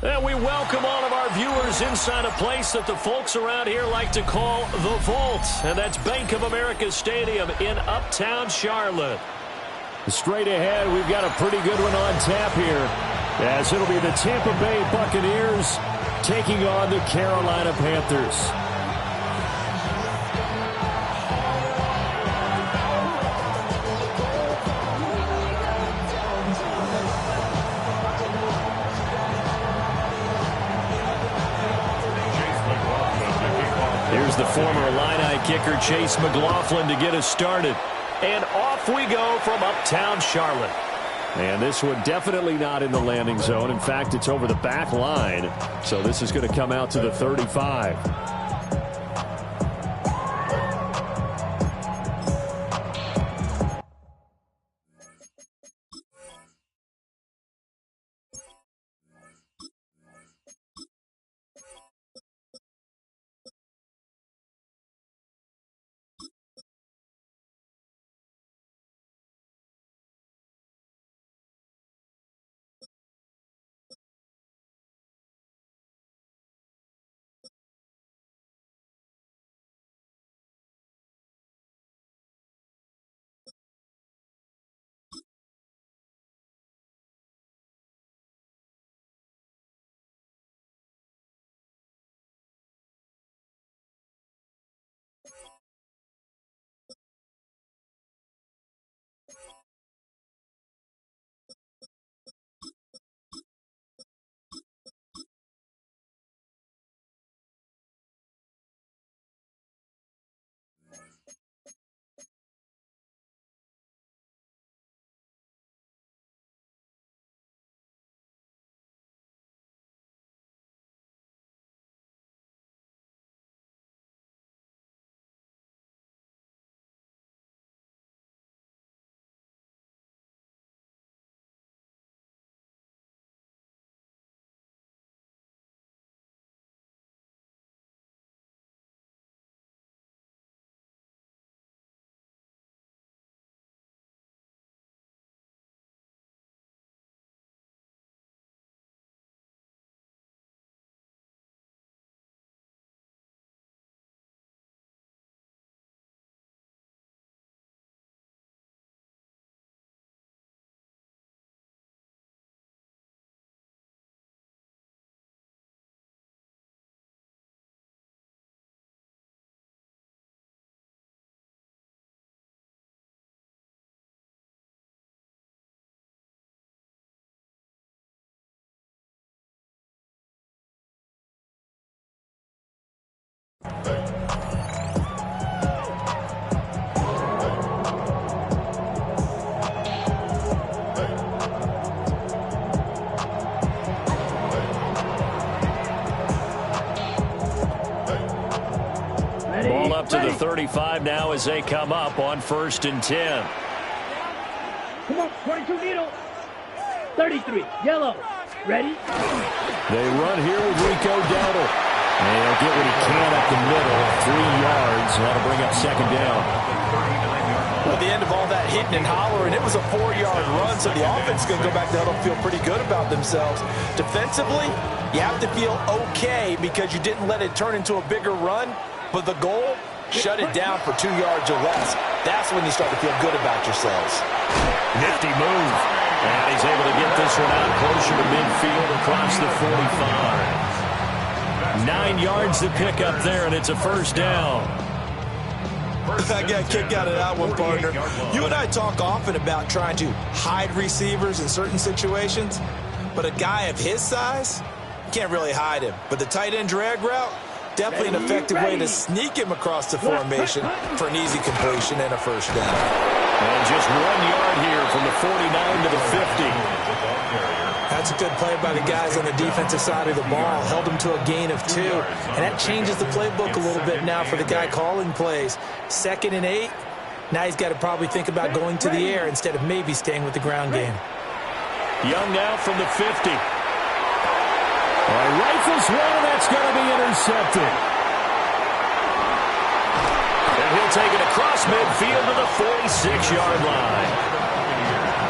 And we welcome all of our viewers inside a place that the folks around here like to call the Vault. And that's Bank of America Stadium in Uptown Charlotte. Straight ahead, we've got a pretty good one on tap here, as it'll be the Tampa Bay Buccaneers taking on the Carolina Panthers. Here's the former Illini kicker Chase McLaughlin to get us started. And off we go from Uptown Charlotte. And this one definitely not in the landing zone. In fact, it's over the back line. So this is going to come out to the 35. Ball up to the 35 now as they come up on 1st and 10. Come on, 22 needle. 33, yellow. Ready? They run here with Rico Dowdle. And he'll get what he can up the middle. 3 yards. That'll bring up 2nd down. At the end of all that hitting and hollering, it was a 4-yard run, so the offense is going to go back to huddle and feel pretty good about themselves. Defensively, you have to feel okay because you didn't let it turn into a bigger run, but the goal, shut it down for 2 yards or less. That's when you start to feel good about yourselves. Nifty move. And he's able to get this one out closer to midfield across the 45. 9 yards to pick up there, and it's a 1st down. I got a kick out of that one, partner. You and I talk often about trying to hide receivers in certain situations, but a guy of his size, you can't really hide him. But the tight end drag route, definitely an effective way to sneak him across the formation for an easy completion and a 1st down. And just 1 yard here from the 49 to the 50. That's a good play by the guys on the defensive side of the ball. Held them to a gain of 2. And that changes the playbook a little bit now for the guy calling plays. 2nd and 8. Now he's got to probably think about going to the air instead of maybe staying with the ground game. Young now from the 50. Rifles one, and that's going to be intercepted. And he'll take it across midfield to the 46-yard line.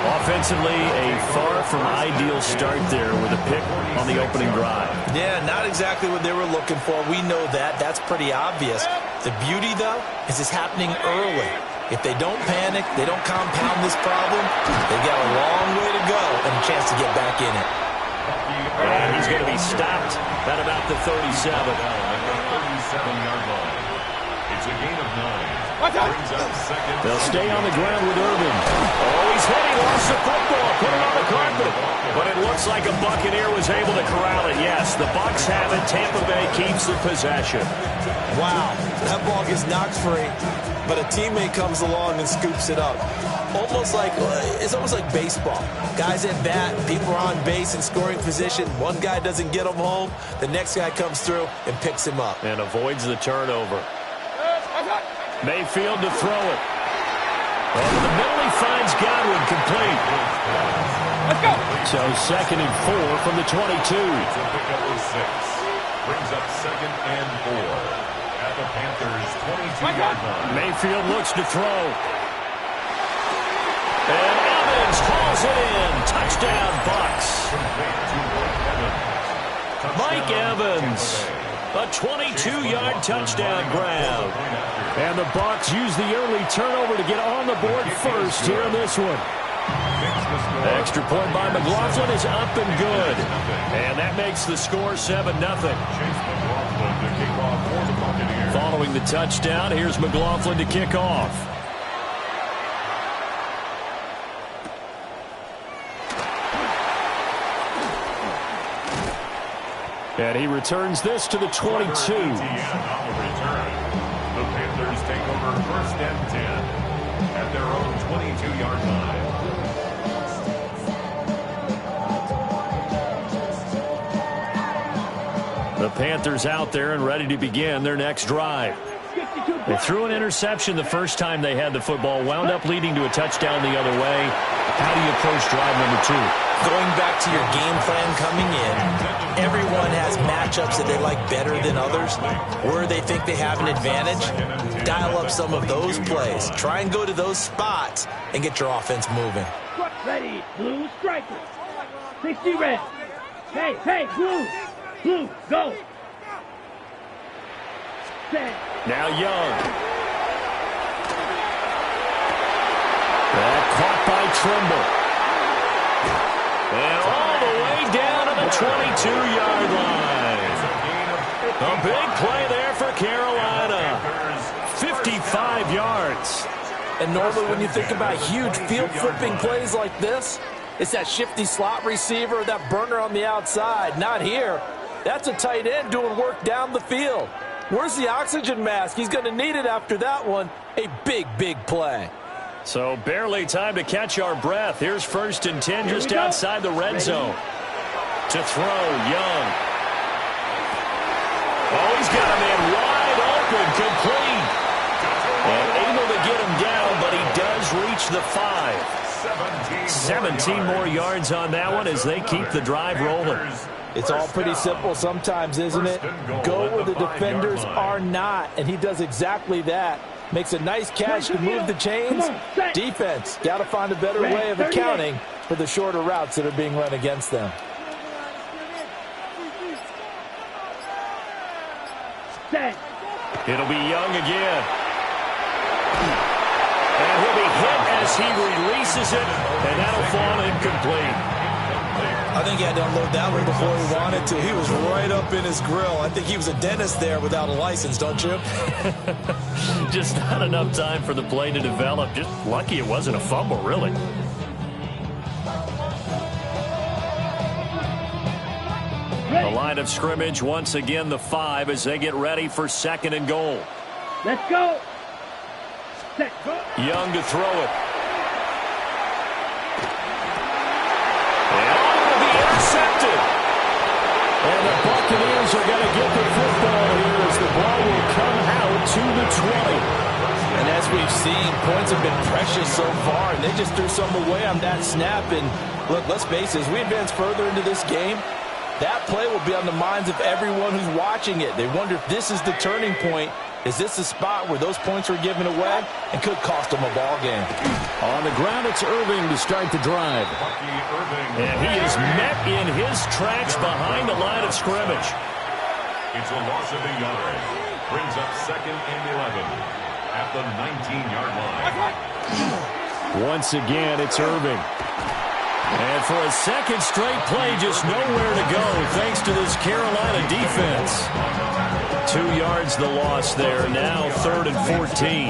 Offensively, a far from ideal start there with a pick on the opening drive. Yeah, not exactly what they were looking for. We know that. That's pretty obvious. The beauty, though, is it's happening early. If they don't panic, they don't compound this problem, they've got a long way to go and a chance to get back in it. And he's going to be stopped at about the 37. It's a gain of 9. They'll stay on the ground with Irvin. Oh, he's hit. He lost the football. Put it on the carpet. But it looks like a Buccaneer was able to corral it. Yes, the Bucs have it. Tampa Bay keeps the possession. Wow, that ball gets knocked free, but a teammate comes along and scoops it up. It's almost like baseball. Guys at bat, people are on base in scoring position. One guy doesn't get him home. The next guy comes through and picks him up. And avoids the turnover. Mayfield to throw it. Over the middle, he finds Godwin complete. Let's go. So 2nd and 4 from the 22. It's a pickup of 6. Brings up 2nd and 4 at the Panthers' 22-yard line. Mayfield looks to throw. And Evans hauls it in. Touchdown, Bucs. Mike Evans. A 22-yard touchdown grab. And the Bucs use the early turnover to get on the board first here in this one. Extra point by McLaughlin is up and good. And that makes the score 7-0. Following the touchdown, here's McLaughlin to kick off. And he returns this to the 22. The Panthers take over 1st and 10 at their own 22-yard line. The Panthers out there and ready to begin their next drive. They threw an interception the first time they had the football, wound up leading to a touchdown the other way. How do you approach drive number 2? Going back to your game plan coming in, everyone has matchups that they like better than others. Where they think they have an advantage, dial up some of those plays. Try and go to those spots and get your offense moving. Ready, blue striker. 60 red. Hey, blue. Blue, go. Set. Now Young. Caught by Trimble. And all the way down to the 22-yard line. A big play there for Carolina. 55 yards. And normally when you think about huge field-flipping plays like this, it's that shifty slot receiver, that burner on the outside. Not here. That's a tight end doing work down the field. Where's the oxygen mask? He's going to need it after that one. A big, big play. So barely time to catch our breath. Here's 1st and 10 just outside the red zone. To throw, Young. Oh, he's got a man wide open, complete. And able to get him down, but he does reach the 5. 17 more yards on that one as they keep the drive rolling. It's all pretty simple sometimes, isn't it? Go where the defenders are not, and he does exactly that. Makes a nice catch to move the chains. Defense, got to find a better way of accounting for the shorter routes that are being run against them. It'll be Young again. And he'll be hit as he releases it, and that'll fall incomplete. I think he had to unload that one before he wanted to. He was right up in his grill. I think he was a dentist there without a license, don't you? Just not enough time for the play to develop. Just lucky it wasn't a fumble, really. The line of scrimmage, once again, the 5 as they get ready for 2nd and goal. Let's go. Set, go. Young to throw it. Intercepted. And the Buccaneers are going to get the football here as the ball will come out to the 20. And as we've seen, points have been precious so far, and they just threw some away on that snap. And look, let's face it, as we advance further into this game, that play will be on the minds of everyone who's watching it. They wonder if this is the turning point Is this a spot where those points were given away and could cost them a ball game? On the ground, it's Irving to start the drive. And he is met in his tracks behind the line of scrimmage. It's a loss of a yard. Brings up 2nd and 11 at the 19-yard line. Once again, it's Irving. And for a second straight play, just nowhere to go thanks to this Carolina defense. 2 yards the loss there. Now 3rd and 14.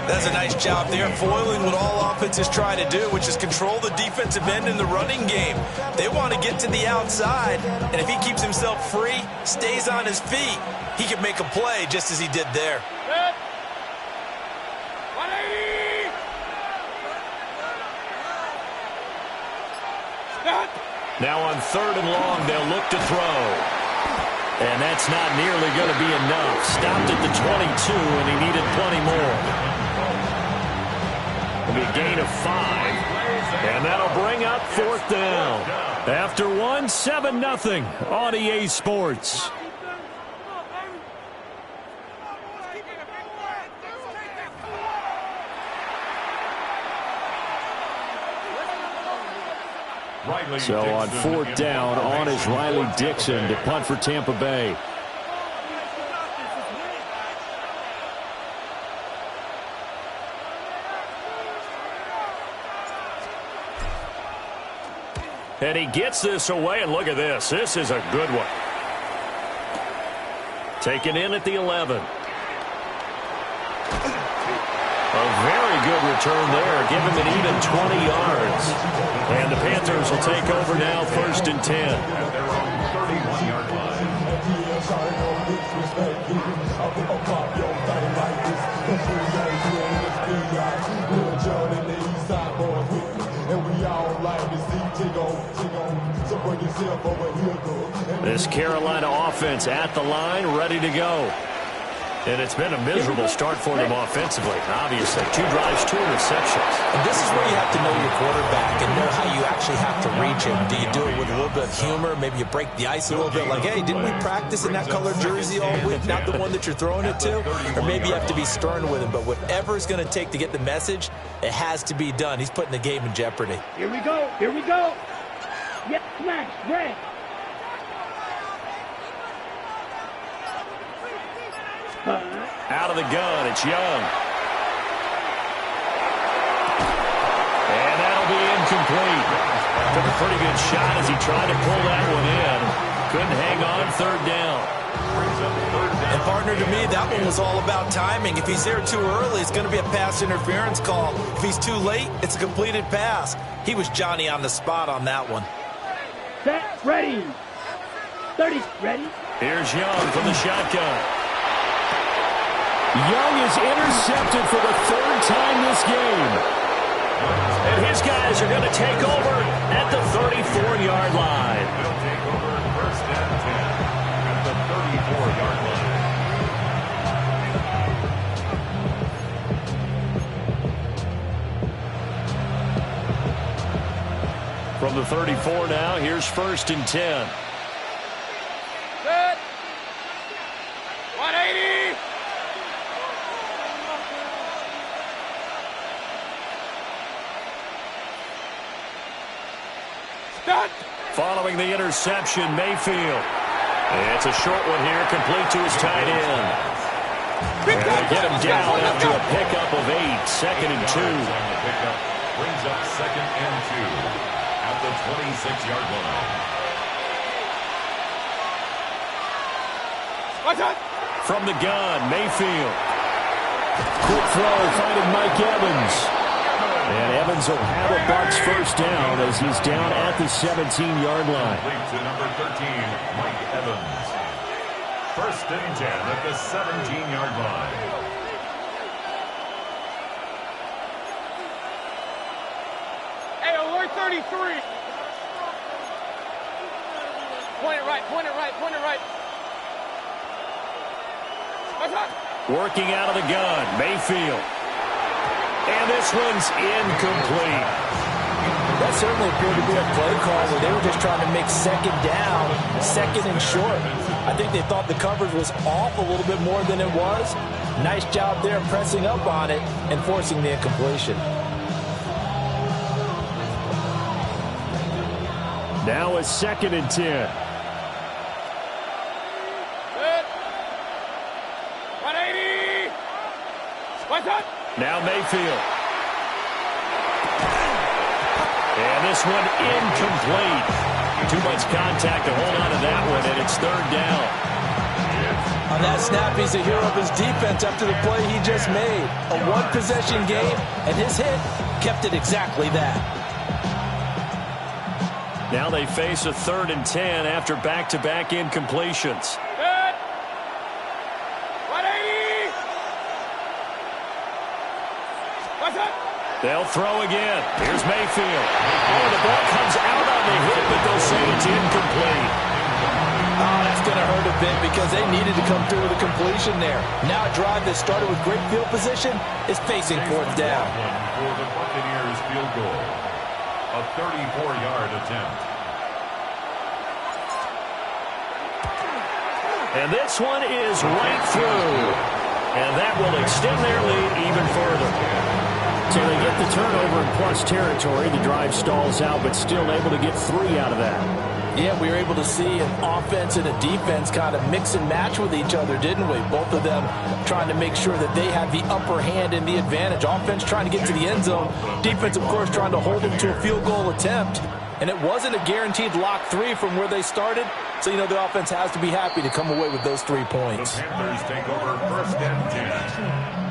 That's a nice job there, foiling what all offenses try to do, which is control the defensive end in the running game. They want to get to the outside, and if he keeps himself free, stays on his feet, he can make a play just as he did there. Now on 3rd and long, they'll look to throw. And that's not nearly going to be enough. Stopped at the 22, and he needed plenty more. It'll be a gain of 5. And that'll bring up 4th down. After 1, 7-0 on EA Sports. So on 4th down, on is Riley Dixon to punt for Tampa Bay. And he gets this away, and look at this. This is a good one. Taken in at the 11. A very good return there. Give him an even 20 yards. And the Panthers will take over now, 1st and 10. At their own 31-yard line. This Carolina offense at the line, ready to go. And it's been a miserable start for them offensively, obviously. 2 drives, 2 interceptions. And this is where you have to know your quarterback and know how you actually have to reach him. Do you do it with a little bit of humor? Maybe you break the ice a little bit, like, hey, didn't we practice in that colored jersey all week? Not the one that you're throwing it to? Or maybe you have to be stern with him. But whatever it's going to take to get the message, it has to be done. He's putting the game in jeopardy. Here we go. Here we go. Yes, smash, red. Out of the gun, it's Young. And that'll be incomplete. Took a pretty good shot as he tried to pull that one in. Couldn't hang on, 3rd down. And partner, to me, that one was all about timing. If he's there too early, it's going to be a pass interference call. If he's too late, it's a completed pass. He was Johnny on the spot on that one. Set, ready. 30, ready. Here's Young from the shotgun. Young is intercepted for the 3rd time this game. And his guys are going to take over at the 34-yard line. They'll take over 1st and 10 at the 34-yard line. From the 34 now, here's 1st and 10. Set. 180. Following the interception, Mayfield. It's a short one here, complete to his tight end. And they get him down after a pickup of 8, 2nd and 2. Brings up 2nd and 2 at the 26-yard line. From the gun, Mayfield. Quick throw, finding Mike Evans. And Evans will have a Bucs 1st down as he's down at the 17-yard line. Complete to number 13, Mike Evans. 1st and 10 at the 17-yard line. Hey, alert 33. Point it right, point it right, point it right. Working out of the gun, Mayfield. And this one's incomplete. That certainly appeared to be a play call where they were just trying to make second down, second and short. I think they thought the coverage was off a little bit more than it was. Nice job there pressing up on it and forcing the incompletion. Now a 2nd and 10. Good. 180. What's up? Now Mayfield. And this one incomplete. Too much contact to hold on to that one, and it's 3rd down. On that snap, he's a hero of his defense after the play he just made. A one-possession game, and his hit kept it exactly that. Now they face a 3rd and 10 after back-to-back incompletions. Good. 180. What's up? They'll throw again. Here's Mayfield. Oh, the ball comes out on the hit, but they'll say it's incomplete. Oh, that's going to hurt a bit because they needed to come through with a completion there. Now a drive that started with great field position is facing 4th down. For the Buccaneers field goal. A 34-yard attempt. And this one is right through. And that will extend their lead even further. So they get the turnover in plus territory. The drive stalls out, but still able to get 3 out of that. Yeah, we were able to see an offense and a defense kind of mix and match with each other, didn't we? Both of them trying to make sure that they have the upper hand and the advantage. Offense trying to get to the end zone. Defense, of course, trying to hold them to a field goal attempt. And it wasn't a guaranteed lock 3 from where they started. So, you know, the offense has to be happy to come away with those 3 points. The Panthers take over 1st and 10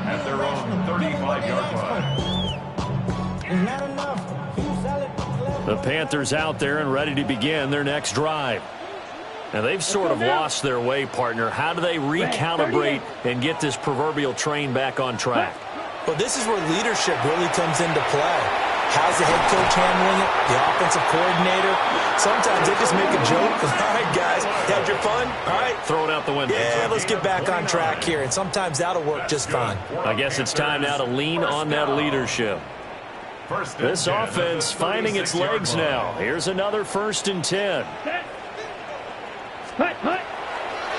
at their own 35-yard line. The Panthers out there and ready to begin their next drive. Now, they've sort of lost their way, partner. How do they recalibrate and get this proverbial train back on track? Well, this is where leadership really comes into play. How's the head coach handling it? The offensive coordinator? Sometimes they just make a joke. All right, guys, had your fun? All right. Throw it out the window. Yeah, let's get back on track here. And sometimes that'll work just fine. I guess it's time now to lean on that leadership. This offense finding its legs now. Here's another 1st and 10.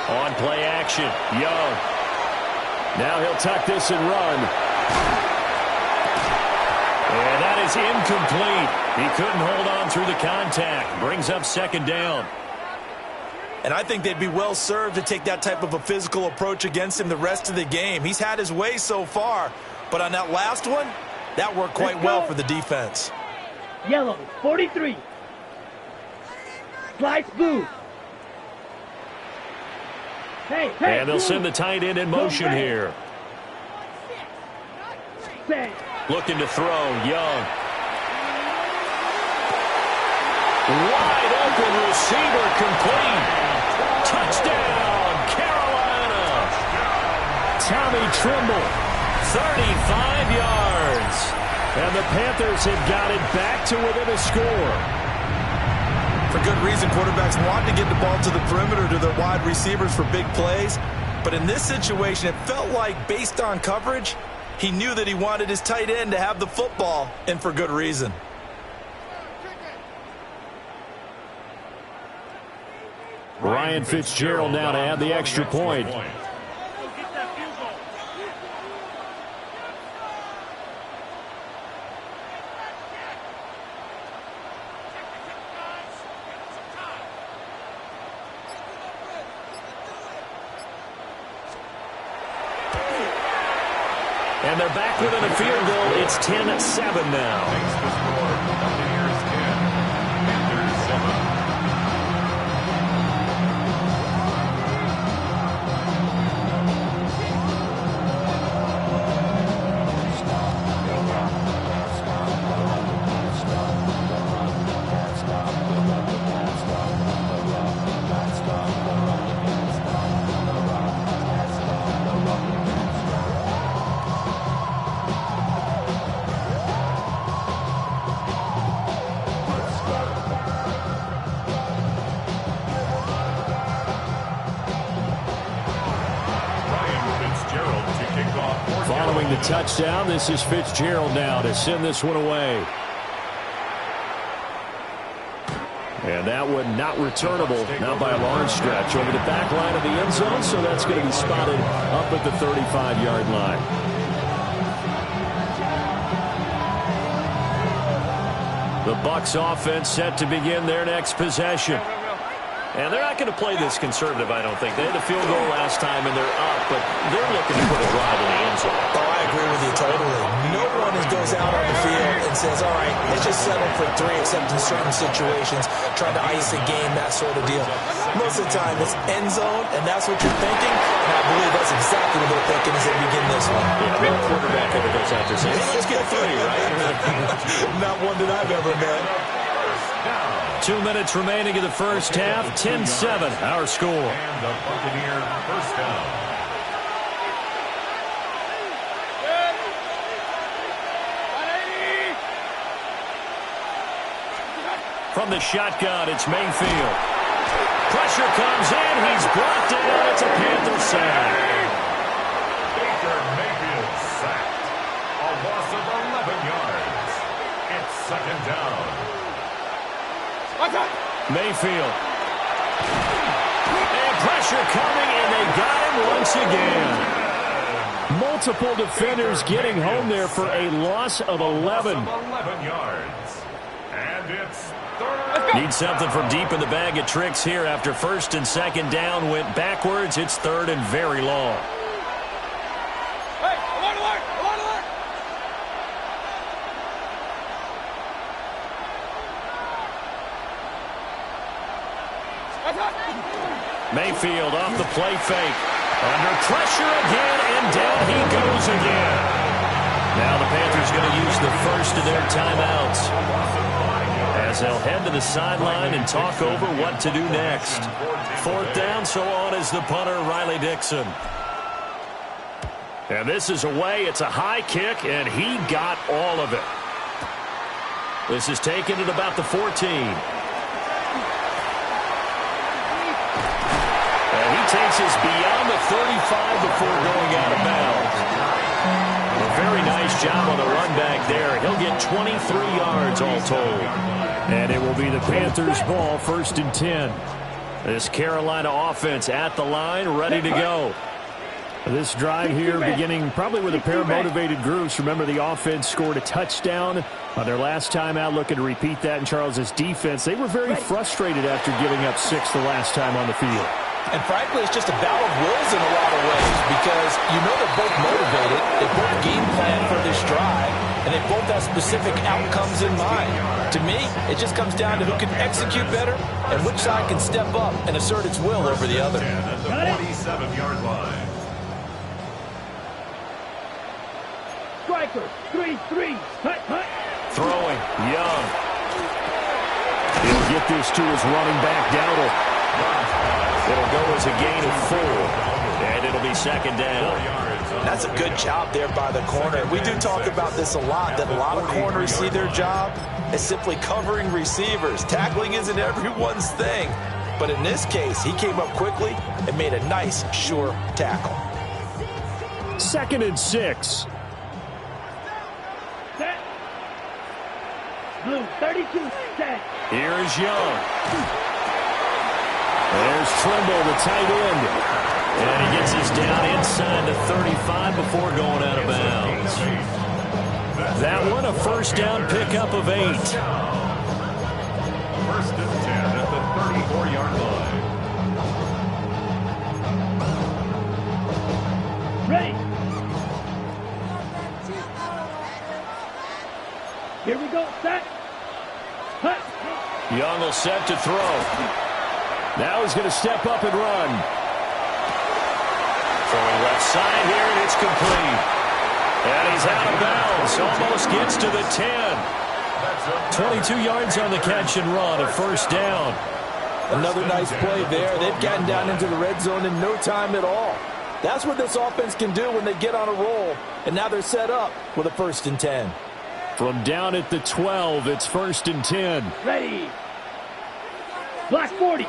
On play action, Young. Now he'll tuck this and run. And that is incomplete. He couldn't hold on through the contact. Brings up 2nd down. And I think they'd be well served to take that type of a physical approach against him the rest of the game. He's had his way so far, but on that last one, that worked quite well for the defense. Yellow, 43. Slice blue. Hey, and they'll send the tight end in motion here. Looking to throw, Young. Wide open receiver complete. Touchdown, Carolina. Tommy Tremble, 35 yards. And the Panthers have got it back to within a score. For good reason, quarterbacks want to get the ball to the perimeter to their wide receivers for big plays. But in this situation, it felt like, based on coverage, he knew that he wanted his tight end to have the football, and for good reason. Ryan Fitzgerald now to add the extra point. And they're back within a field goal. It's 10-7 now. Makes the score Buccaneers 10, Panthers 7. Following the touchdown, this is Fitzgerald now to send this one away. And that one not returnable, not by a large stretch, over the back line of the end zone, so that's going to be spotted up at the 35-yard line. The Bucs offense set to begin their next possession. And they're not going to play this conservative, I don't think. They had a field goal last time, and they're up, but they're looking to put a drive in the end zone. Oh, I agree with you totally. No one goes out on the field and says, all right, let's just settle for 3, except in certain situations, trying to ice a game, that sort of deal. Most of the time, it's end zone, and that's what you're thinking, and I believe that's exactly what they're thinking as they begin this one. Yeah, no quarterback ever goes out there saying, hey, let's get 3, right? Not one that I've ever met. 2 minutes remaining in the first half. 10-7, our score. And the Buccaneer first down. From the shotgun, it's Mayfield. Pressure comes in. He's brought down. It's a Panther sack. Baker Mayfield sacked. A loss of 11 yards. It's second down. Mayfield. And pressure coming, and they got him once again. Multiple defenders getting home there for a loss of 11. 11 yards. And it's third. Need something from deep in the bag of tricks here after first and second down went backwards. It's third and very long. Mayfield off the play fake. Under pressure again, and down he goes again. Now the Panthers going to use the first of their timeouts as they'll head to the sideline and talk over what to do next. Fourth down, so on is the punter, Riley Dixon. And this is away. It's a high kick, and he got all of it. This is taken at about the 14. Takes us beyond the 35 before going out of bounds. A very nice job on the run back there. He'll get 23 yards all told. And it will be the Panthers' ball, first and 10. This Carolina offense at the line, ready to go. This drive here beginning probably with a pair of motivated groups. Remember, the offense scored a touchdown on their last time out. Looking to repeat that in Charles' defense. They were very frustrated after giving up 6 the last time on the field. And frankly, it's just a battle of wills in a lot of ways because you know they're both motivated, they both game plan for this drive, and they both have specific outcomes in mind. To me, it just comes down to who can execute better and which side can step up and assert its will over the other. At the 47-yard line. Striker, 3-3. Hut. Throwing, Young. He'll get this to his running back, Dowdle. It'll go as a gain of 4, and it'll be second down. That's a good job there by the corner. We do talk about this a lot, that a lot of corners see their job as simply covering receivers. Tackling isn't everyone's thing. But in this case, he came up quickly and made a nice, sure tackle. Second and 6. Set. Blue, 32, set. Here is Young. There's Trimble, the tight end. And he gets us down inside the 35 before going out of bounds. That one, a first down pickup of 8. First and 10 at the 34-yard line. Ready. Here we go, set. Hut. Young will set to throw. Now he's going to step up and run. Throwing left side here, and it's complete. And he's out of bounds. Almost gets to the 10. 22 yards on the catch and run, a first down. Another nice play there. They've gotten down into the red zone in no time at all. That's what this offense can do when they get on a roll. And now they're set up with a first and 10. From down at the 12, it's first and 10. Ready. Black 40.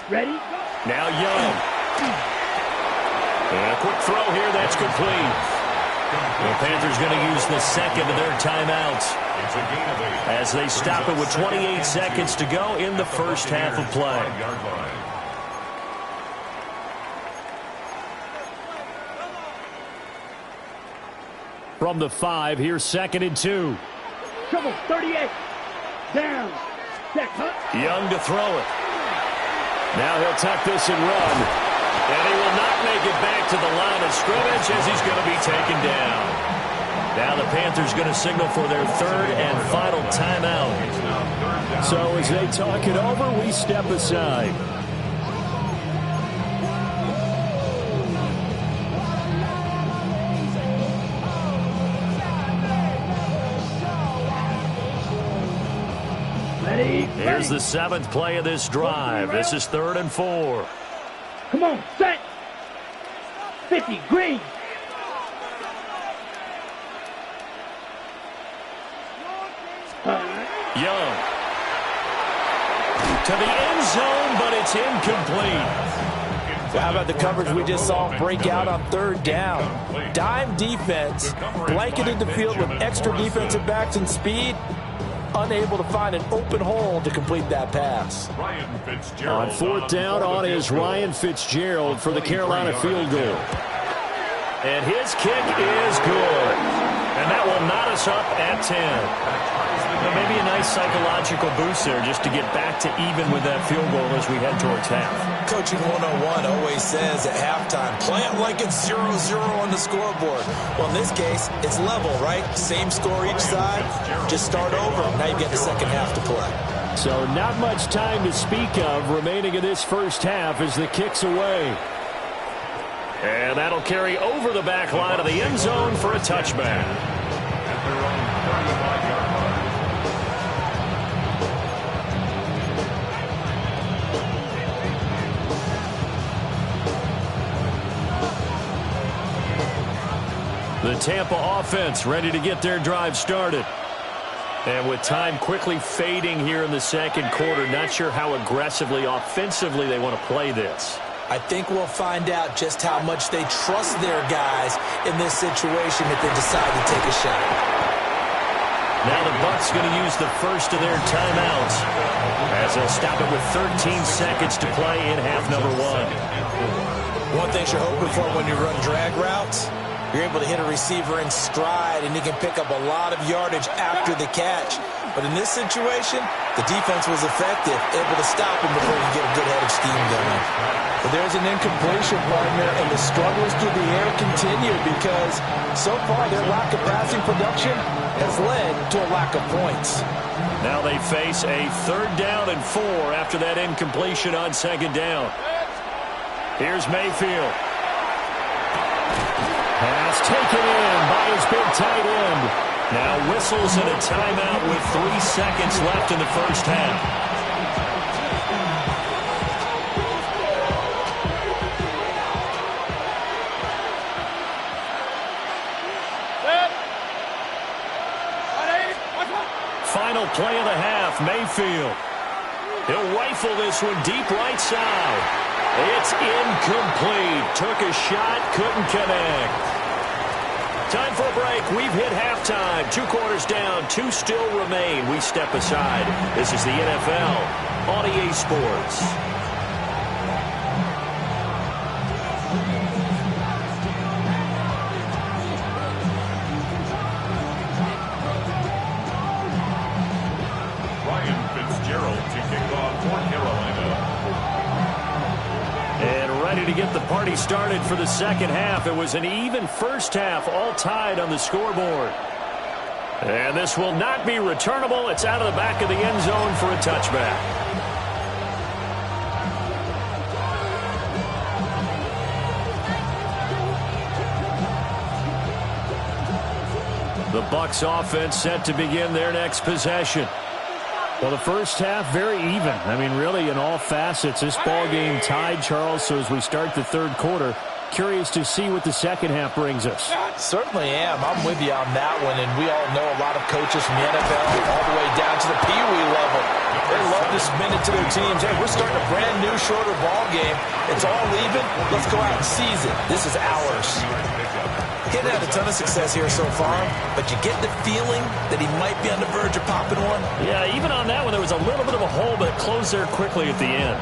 Ready? Now Young. And a quick throw here, that's complete. The Panthers going to use the second of their timeouts as they stop it with 28 seconds to go in the first half of play. From the 5, here's 2nd and 2. Trouble, 38. Down. Check, huh? Young to throw it. Now he'll tuck this and run. And he will not make it back to the line of scrimmage as he's going to be taken down. Now the Panthers going to signal for their third and final timeout. So as they talk it over, we step aside. Here's the 7th play of this drive. This is 3rd and 4. Come on, set. 50, green. Young. To the end zone, but it's incomplete. Well, how about the coverage we just saw break out on 3rd down? Dime defense, blanketed the field with extra defensive backs and speed. Unable to find an open hole to complete that pass. On 4th down on is Ryan Fitzgerald for the Carolina field goal. And his kick is good. And that will knot us up at 10. Maybe a nice psychological boost there just to get back to even with that field goal as we head towards half. Coaching 101 always says at halftime, play it like it's 0-0 on the scoreboard. Well, in this case, it's level, right? Same score each side. Just start over. Now you get the second half to play. So not much time to speak of remaining in this first half as the kick's away. And that'll carry over the back line of the end zone for a touchback. At their own 35-yard line. The Tampa offense ready to get their drive started. And with time quickly fading here in the second quarter, not sure how aggressively, offensively they want to play this. I think we'll find out just how much they trust their guys in this situation if they decide to take a shot. Now the Bucs going to use the first of their timeouts as they'll stop it with 13 seconds to play in half number 1. One thing you're hoping for when you run drag routes, you're able to hit a receiver in stride, and he can pick up a lot of yardage after the catch. But in this situation, the defense was effective, able to stop him before he can get a good head of steam going. But there's an incompletion, partner, and the struggles through the air continue because so far their lack of passing production has led to a lack of points. Now they face a 3rd down and 4 after that incompletion on 2nd down. Here's Mayfield. Pass taken in by his big tight end. Now whistles and a timeout with 3 seconds left in the first half. Final play of the half, Mayfield. He'll rifle this one deep right side. It's incomplete. Took a shot, couldn't connect. Time for a break. We've hit halftime. 2 quarters down, 2 still remain. We step aside. This is the NFL on EA Sports. Ryan Fitzgerald to kick off for Carolina. To get the party started for the second half. It was an even first half, all tied on the scoreboard. And this will not be returnable. It's out of the back of the end zone for a touchback. The Bucs offense set to begin their next possession. Well, the first half, very even. I mean, really, in all facets, this ball game tied, Charles. So as we start the 3rd quarter, curious to see what the second half brings us. Certainly am. I'm with you on that one. And we all know a lot of coaches from the NFL all the way down to the Pee Wee level. They love to spin it to their teams. Hey, we're starting a brand new shorter ball game. It's all even. Let's go out and seize it. This is ours. He hasn't had a ton of success here so far, but you get the feeling that he might be on the verge of popping one. Yeah, even on that one, there was a little bit of a hole, but it closed there quickly at the end.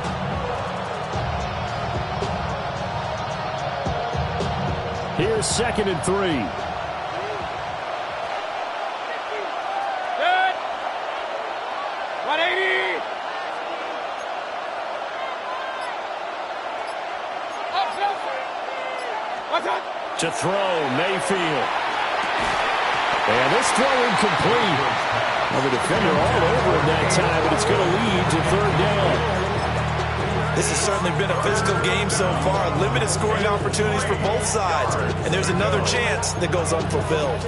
Here's 2nd and 3. Good. 180. What's up? To throw, Mayfield. And this throw incomplete. Well, the defender all over him that time, but it's going to lead to 3rd down. This has certainly been a physical game so far. Limited scoring opportunities for both sides. And there's another chance that goes unfulfilled.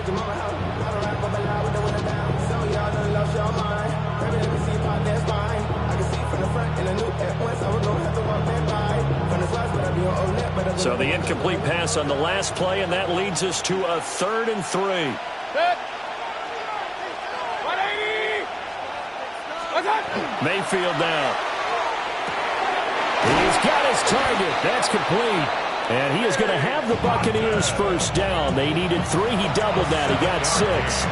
So the incomplete pass on the last play, and that leads us to a 3rd and 3. Good. 180. What's up? Mayfield now. He's got his target. That's complete. And he is going to have the Buccaneers first down. They needed 3. He doubled that. He got 6.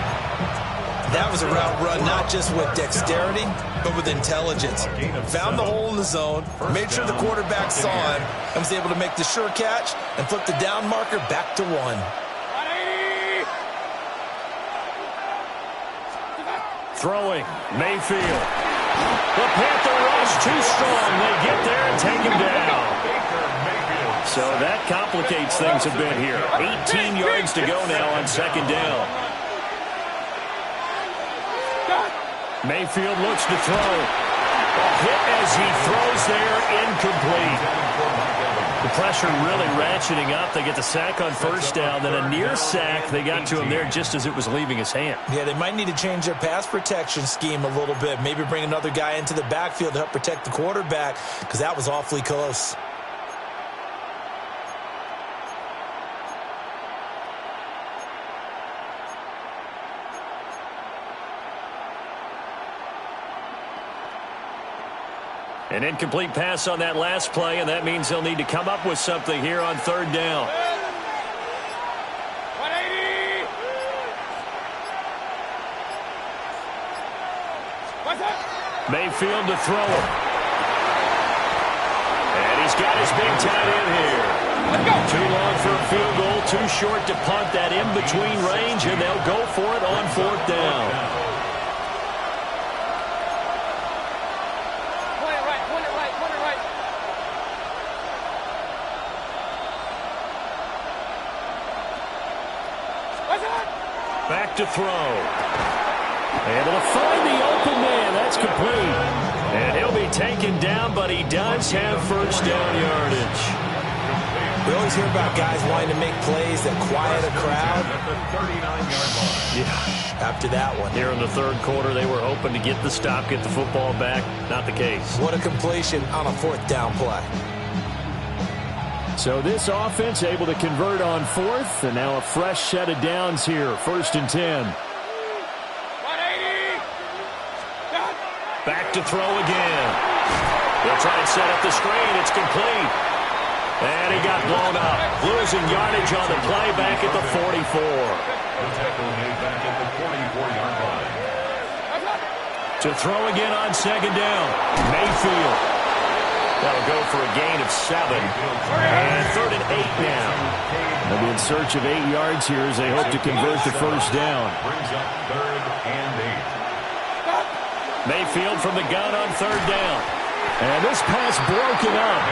That was a route run not just with dexterity, but with intelligence. Found the hole in the zone, made sure the quarterback saw him, and was able to make the sure catch and flip the down marker back to 1. 180. Throwing, Mayfield. The Panther rush too strong. They get there and take him down. So that complicates things a bit here. 18 yards to go now on 2nd down. Mayfield looks to throw. A hit as he throws there, incomplete. The pressure really ratcheting up. They get the sack on 1st down, then a near sack. They got to him there just as it was leaving his hand. Yeah, they might need to change their pass protection scheme a little bit. Maybe bring another guy into the backfield to help protect the quarterback, because that was awfully close. An incomplete pass on that last play, and that means they'll need to come up with something here on 3rd down. 180. What's up? Mayfield to throw it. And he's got his big tight end here. Let's go. Too long for a field goal, too short to punt that in-between range, and they'll go for it on 4th down. Back to throw. Able to find the open man. That's complete. And he'll be taken down, but he does have 1st down yardage. We always hear about guys wanting to make plays that quiet a crowd. Yeah. After that one. Here in the 3rd quarter, they were hoping to get the stop, get the football back. Not the case. What a completion on a 4th down play. So this offense able to convert on 4th, and now a fresh set of downs here. 1st and 10. 180. Back to throw again. They'll try and set up the screen. It's complete. And he got blown up. Losing yardage on the play back at the 44. The tackle made back at the 44-yard line. To throw again on 2nd down. Mayfield. That'll go for a gain of 7. And 3rd and 8 now. They'll be in search of 8 yards here as they hope to convert the 1st down. Brings up 3rd and 8. Mayfield from the gun on 3rd down. And this pass broken up.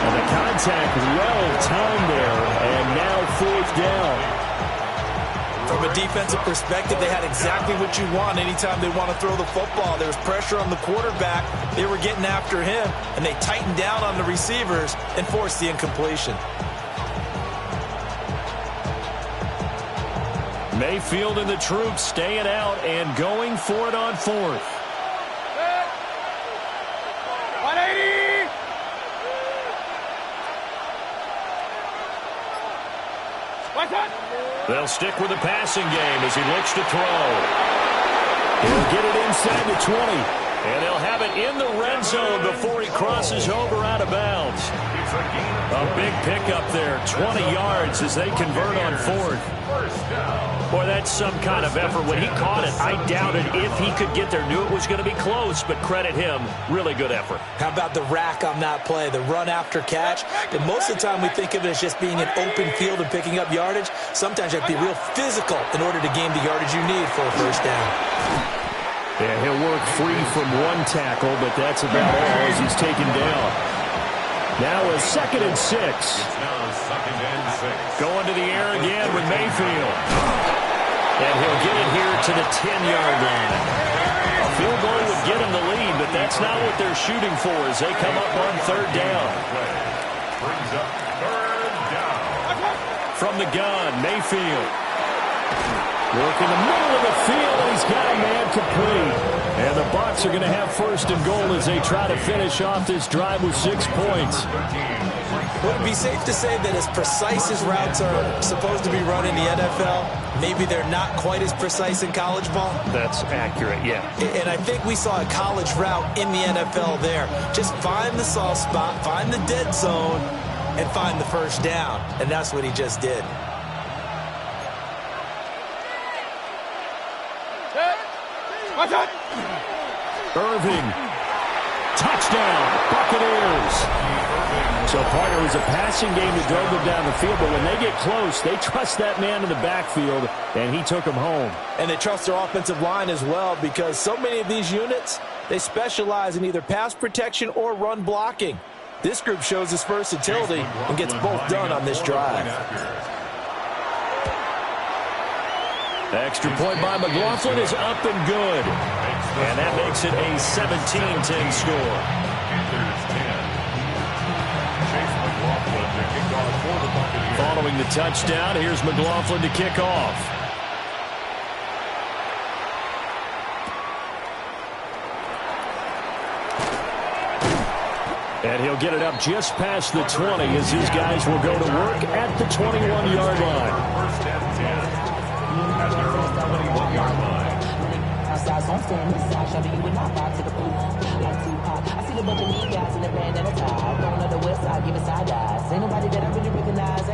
And the contact well timed there. And now 4th down. From a defensive perspective, they had exactly what you want anytime they want to throw the football. There was pressure on the quarterback. They were getting after him, and they tightened down on the receivers and forced the incompletion. Mayfield and the troops staying out and going for it on 4th. 180. What's up? They'll stick with the passing game as he looks to throw. He'll get it inside the 20. And they'll have it in the red zone before he crosses over out of bounds. A big pickup there, 20 yards as they convert on fourth. Boy, that's some kind of effort. When he caught it, I doubted if he could get there. Knew it was going to be close, but credit him. Really good effort. How about the rack on that play, the run after catch? And most of the time we think of it as just being an open field and picking up yardage. Sometimes you have to be real physical in order to gain the yardage you need for a first down. Yeah, he'll work free from one tackle, but that's about all as he's taken down. Now a 2nd and 6. Going to the air again with Mayfield. And he'll get it here to the 10-yard line. A field goal would get him the lead, but that's not what they're shooting for as they come up on 3rd down. From the gun, Mayfield. Work in the middle of the field, and he's got a man complete. And the Bucs are going to have 1st and goal as they try to finish off this drive with 6 points. Would it be safe to say that as precise as routes are supposed to be run in the NFL, maybe they're not quite as precise in college ball? That's accurate, yeah. And I think we saw a college route in the NFL there. Just find the soft spot, find the dead zone, and find the first down. And that's what he just did. Irving. Touchdown, Buccaneers. So, partner, it was a passing game that drove them down the field, but when they get close, they trust that man in the backfield, and he took them home. And they trust their offensive line as well because so many of these units, they specialize in either pass protection or run blocking. This group shows its versatility and gets both done on this drive. The extra point by McLaughlin is up and good. And that makes it a 17-10 score. Following the touchdown, here's McLaughlin to kick off. And he'll get it up just past the 20 as his guys will go to work at the 21-yard line.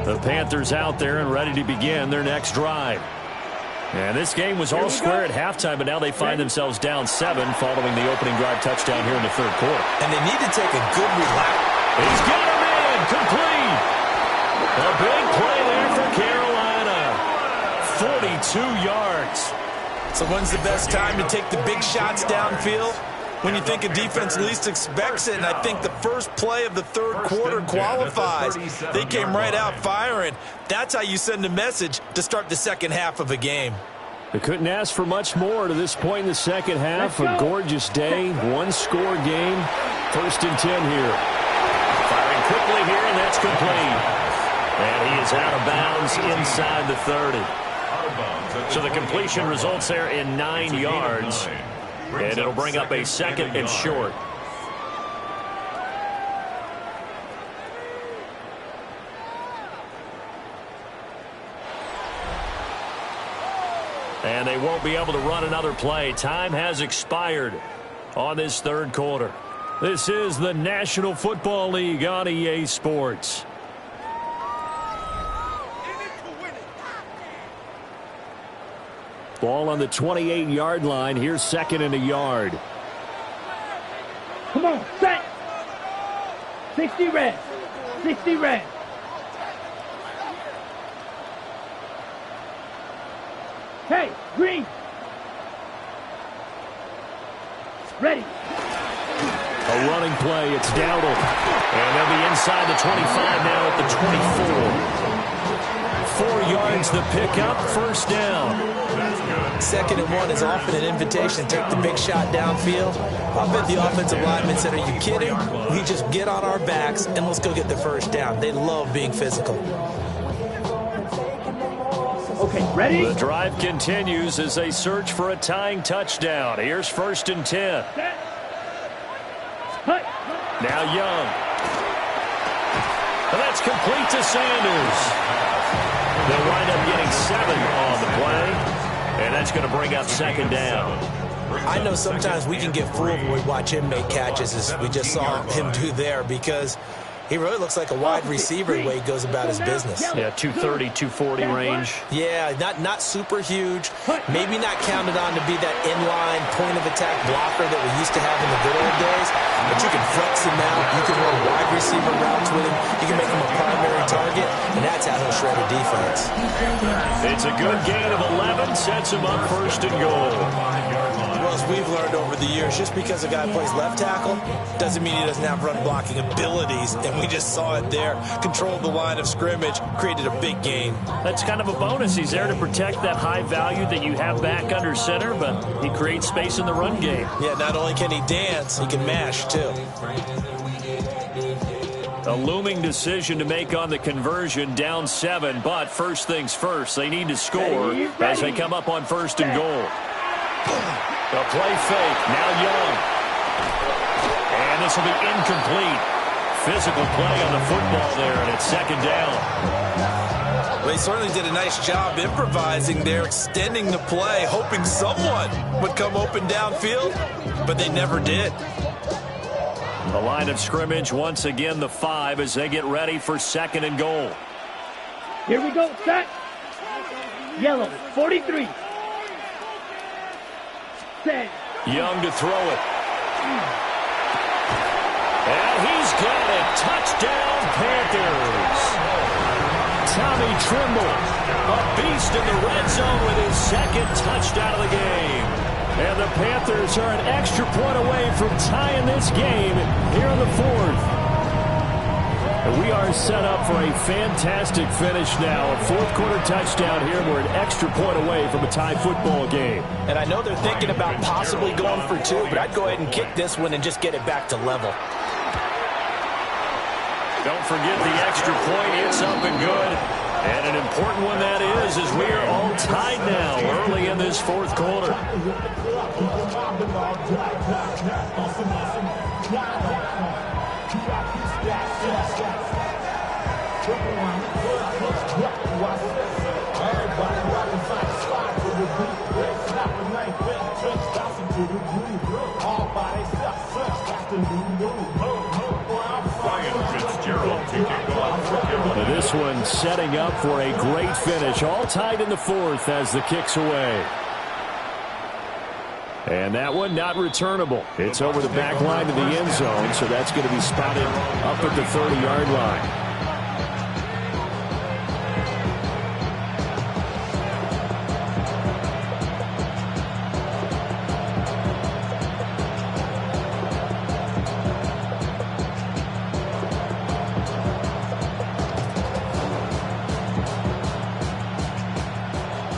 The Panthers out there and ready to begin their next drive. And this game was all square at halftime, but now they find themselves down 7 following the opening drive touchdown here in the 3rd quarter. And they need to take a good relax. He's got him in, complete. A big play there for Carolina. 42 yards. So when's the best time to take the big shots downfield? When you think a defense least expects it, and I think the first play of the 3rd quarter qualifies. They came right out firing. That's how you send a message to start the 2nd half of a game. They couldn't ask for much more to this point in the 2nd half. A gorgeous day, 1-score game. 1st and 10 here. Firing quickly here, and that's complete. And he is out of bounds inside the 30. So the completion results there in 9 yards. And it'll bring up a 2nd and short. And they won't be able to run another play. Time has expired on this 3rd quarter. This is the National Football League on EA Sports. Ball on the 28-yard line. Here's 2nd and a yard. Come on, set. 60 red. 60 red. Hey, green. Ready. A running play. It's Dowdle. And they'll be inside the 25 now at the 24. 4 yards the pickup. 1st down. 2nd and 1 is often an invitation to take the big shot downfield. I bet the offensive lineman said, are you kidding? We just get on our backs and let's go get the 1st down. They love being physical. Okay, ready? The drive continues as they search for a tying touchdown. Here's 1st and 10. Set. Hut. Now Young. And that's complete to Sanders. They'll wind up getting 7 on the play. And that's going to bring up 2nd down. I know sometimes we can get fooled when we watch him make catches, as we just saw him do there, because he really looks like a wide receiver the way he goes about his business. Yeah, 230, 240 range. Yeah, not super huge. Maybe not counted on to be that inline point-of-attack blocker that we used to have in the good old days. But you can flex him out. You can run wide receiver routes with him. You can make him a primary target, and that's how he'll shred a defense. It's a good gain of 11. Sets him up first and goal. Well, as we've learned over the years, just because a guy plays left tackle doesn't mean he doesn't have run-blocking abilities, and we just saw it there. Controlled the line of scrimmage, created a big gain. That's kind of a bonus. He's there to protect that high value that you have back under center, but he creates space in the run game. Yeah, not only can he dance, he can mash, too. A looming decision to make on the conversion, down 7, but first things first, they need to score as they come up on first and goal. The play fake, now Young. And this will be incomplete. Physical play on the football there, and it's second down. Well, he certainly did a nice job improvising there, extending the play, hoping someone would come open downfield, but they never did. The line of scrimmage, once again, the 5 as they get ready for second and goal. Here we go, set. Yellow, 43. Set. Young to throw it. And he's got it. Touchdown, Panthers. Tommy Tremble, a beast in the red zone with his second touchdown of the game. And the Panthers are an extra point away from tying this game here in the 4th. And we are set up for a fantastic finish now. A fourth-quarter touchdown here. We're an extra point away from a tie football game. And I know they're thinking about possibly going for 2, but I'd go ahead and kick this one and just get it back to level. Don't forget the extra point. It's up and good. And an important one that is, as we are all tied now early in this fourth quarter. This one setting up for a great finish. All tied in the 4th as the kick's away. And that one not returnable. It's over the back line of the end zone, so that's going to be spotted up at the 30-yard line.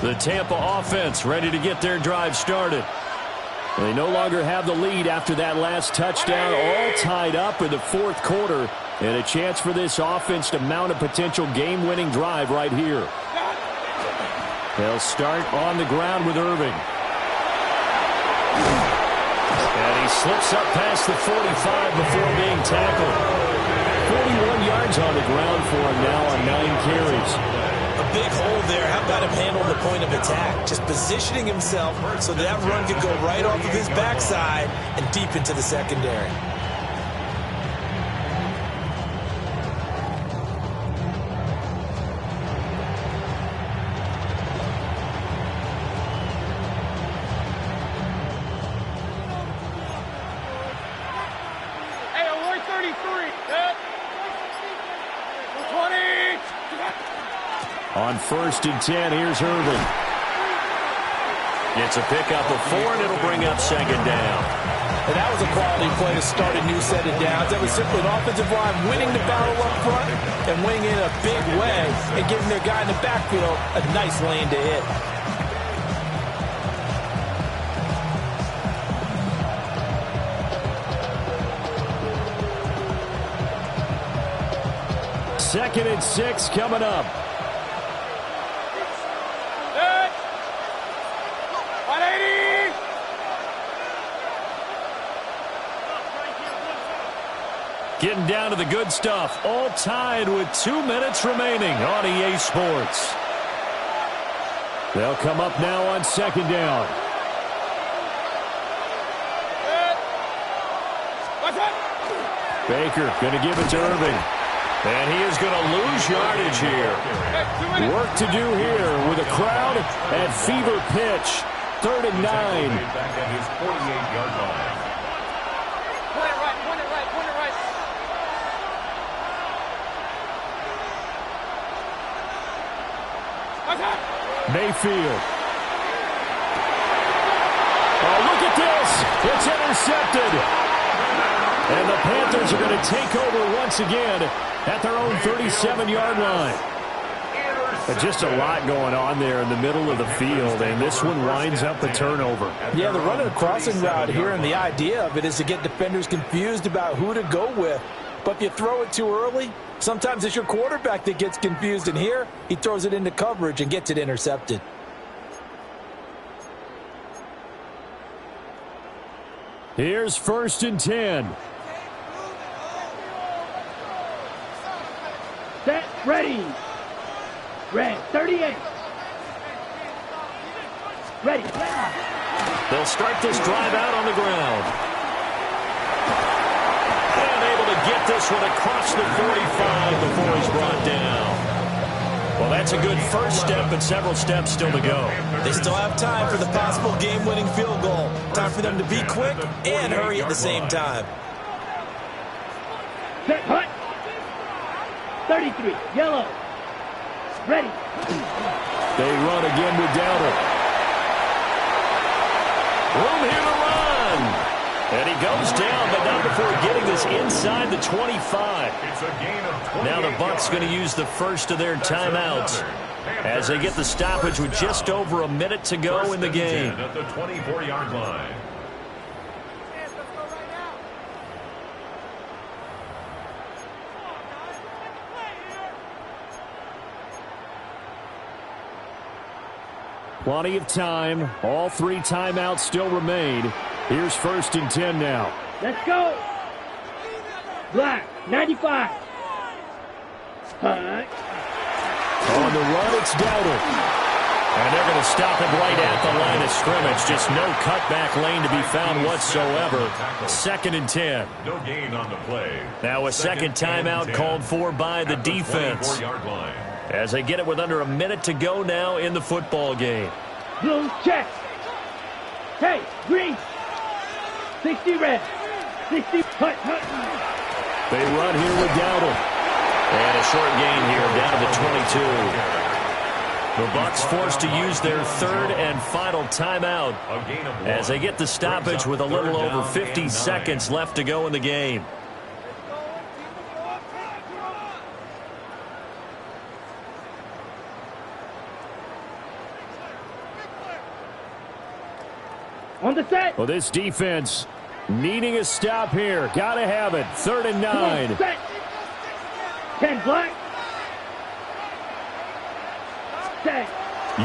The Tampa offense ready to get their drive started. They no longer have the lead after that last touchdown, all tied up in the fourth quarter, and a chance for this offense to mount a potential game-winning drive right here. They'll start on the ground with Irving. And he slips up past the 45 before being tackled. 41 yards on the ground for him now on 9 carries. A big hole there. How about him handling the point of attack? Just positioning himself so that run could go right off of his backside and deep into the secondary. Hey, alert 33. 20. On 1st and 10, here's Irving. It's a pickup of 4, and it'll bring up second down. And that was a quality play to start a new set of downs. That was simply an offensive line winning the battle up front and winning in a big way and giving their guy in the backfield a nice lane to hit. Second and 6 coming up. Getting down to the good stuff. All tied with 2 minutes remaining on EA Sports. They'll come up now on second down. Baker going to give it to Irving. And he is going to lose yardage here. Work to do here with a crowd at fever pitch. 3rd and 9. Back at his 48-yard line. Point it right, point it right, point it right. Mayfield. Oh, look at this. It's intercepted. And the Panthers are going to take over once again at their own 37-yard line. But just a lot going on there in the middle of the field, and this one winds up a turnover. Yeah, they're running a crossing route here, and the idea of it is to get defenders confused about who to go with. But if you throw it too early, sometimes it's your quarterback that gets confused, and here he throws it into coverage and gets it intercepted. Here's 1st and 10. Set, ready. Red, 38. Ready. They'll start this drive out on the ground. And able to get this one across the 45 before he's brought down. Well, that's a good first step, but several steps still to go. They still have time for the possible game-winning field goal. Time for them to be quick and hurry at the same time. Set, hut. 33, yellow. Ready. They run again with Dowdle. Room here to run. And he goes down, but not before getting this inside the 25. It's a gain of Now the Bucs going to use the first of their timeouts as they get the stoppage with just over a minute to go in the game. At the 24-yard line. Plenty of time. All 3 timeouts still remain. Here's 1st and 10 now. Let's go. Black, 95. Hut. On the run, it's Dowdle. And they're going to stop him right at the line of scrimmage. Just no cutback lane to be found whatsoever. 2nd and 10. No gain on the play. Now a second timeout called for by the defense. 24-yard line. As they get it with under a minute to go now in the football game. Blue, check. Hey, green. 60 red. 60 hut, hut. They run here with Dowdle. And a short gain here down to the 22. The Bucs forced to use their 3rd and final timeout A gain of 1. as they get the stoppage with a little over 50 seconds left to go in the game. On the set. Well, this defense needing a stop here. Got to have it. 3rd and 9. Set. 10 black. Set.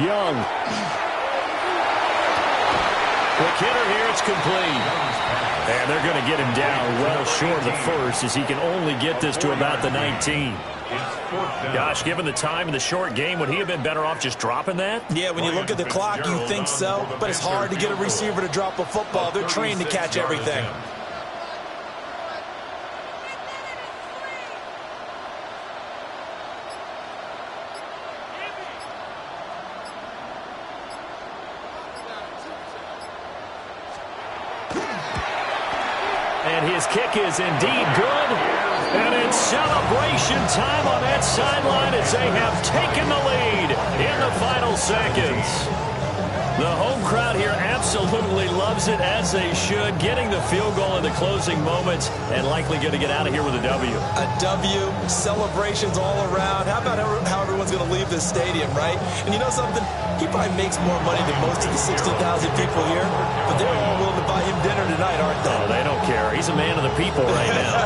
Young. Quick hitter here. It's complete. And they're going to get him down well short of the first as he can only get this to about the 19. Gosh, given the time in the short game, would he have been better off just dropping that? Yeah, when you look at the clock, you think so, but it's hard to get a receiver to drop a football. They're trained to catch everything. And his kick is indeed good. And it's celebration time on that sideline as they have taken the lead in the final seconds. The home crowd here absolutely loves it, as they should, getting the field goal in the closing moments and likely going to get out of here with a W. A W, celebrations all around. How about how everyone's going to leave this stadium, right? And you know something? He probably makes more money than most of the 60,000 people here, but they're all willing to buy him dinner tonight, aren't they? Oh, they don't care. He's a man of the people right now.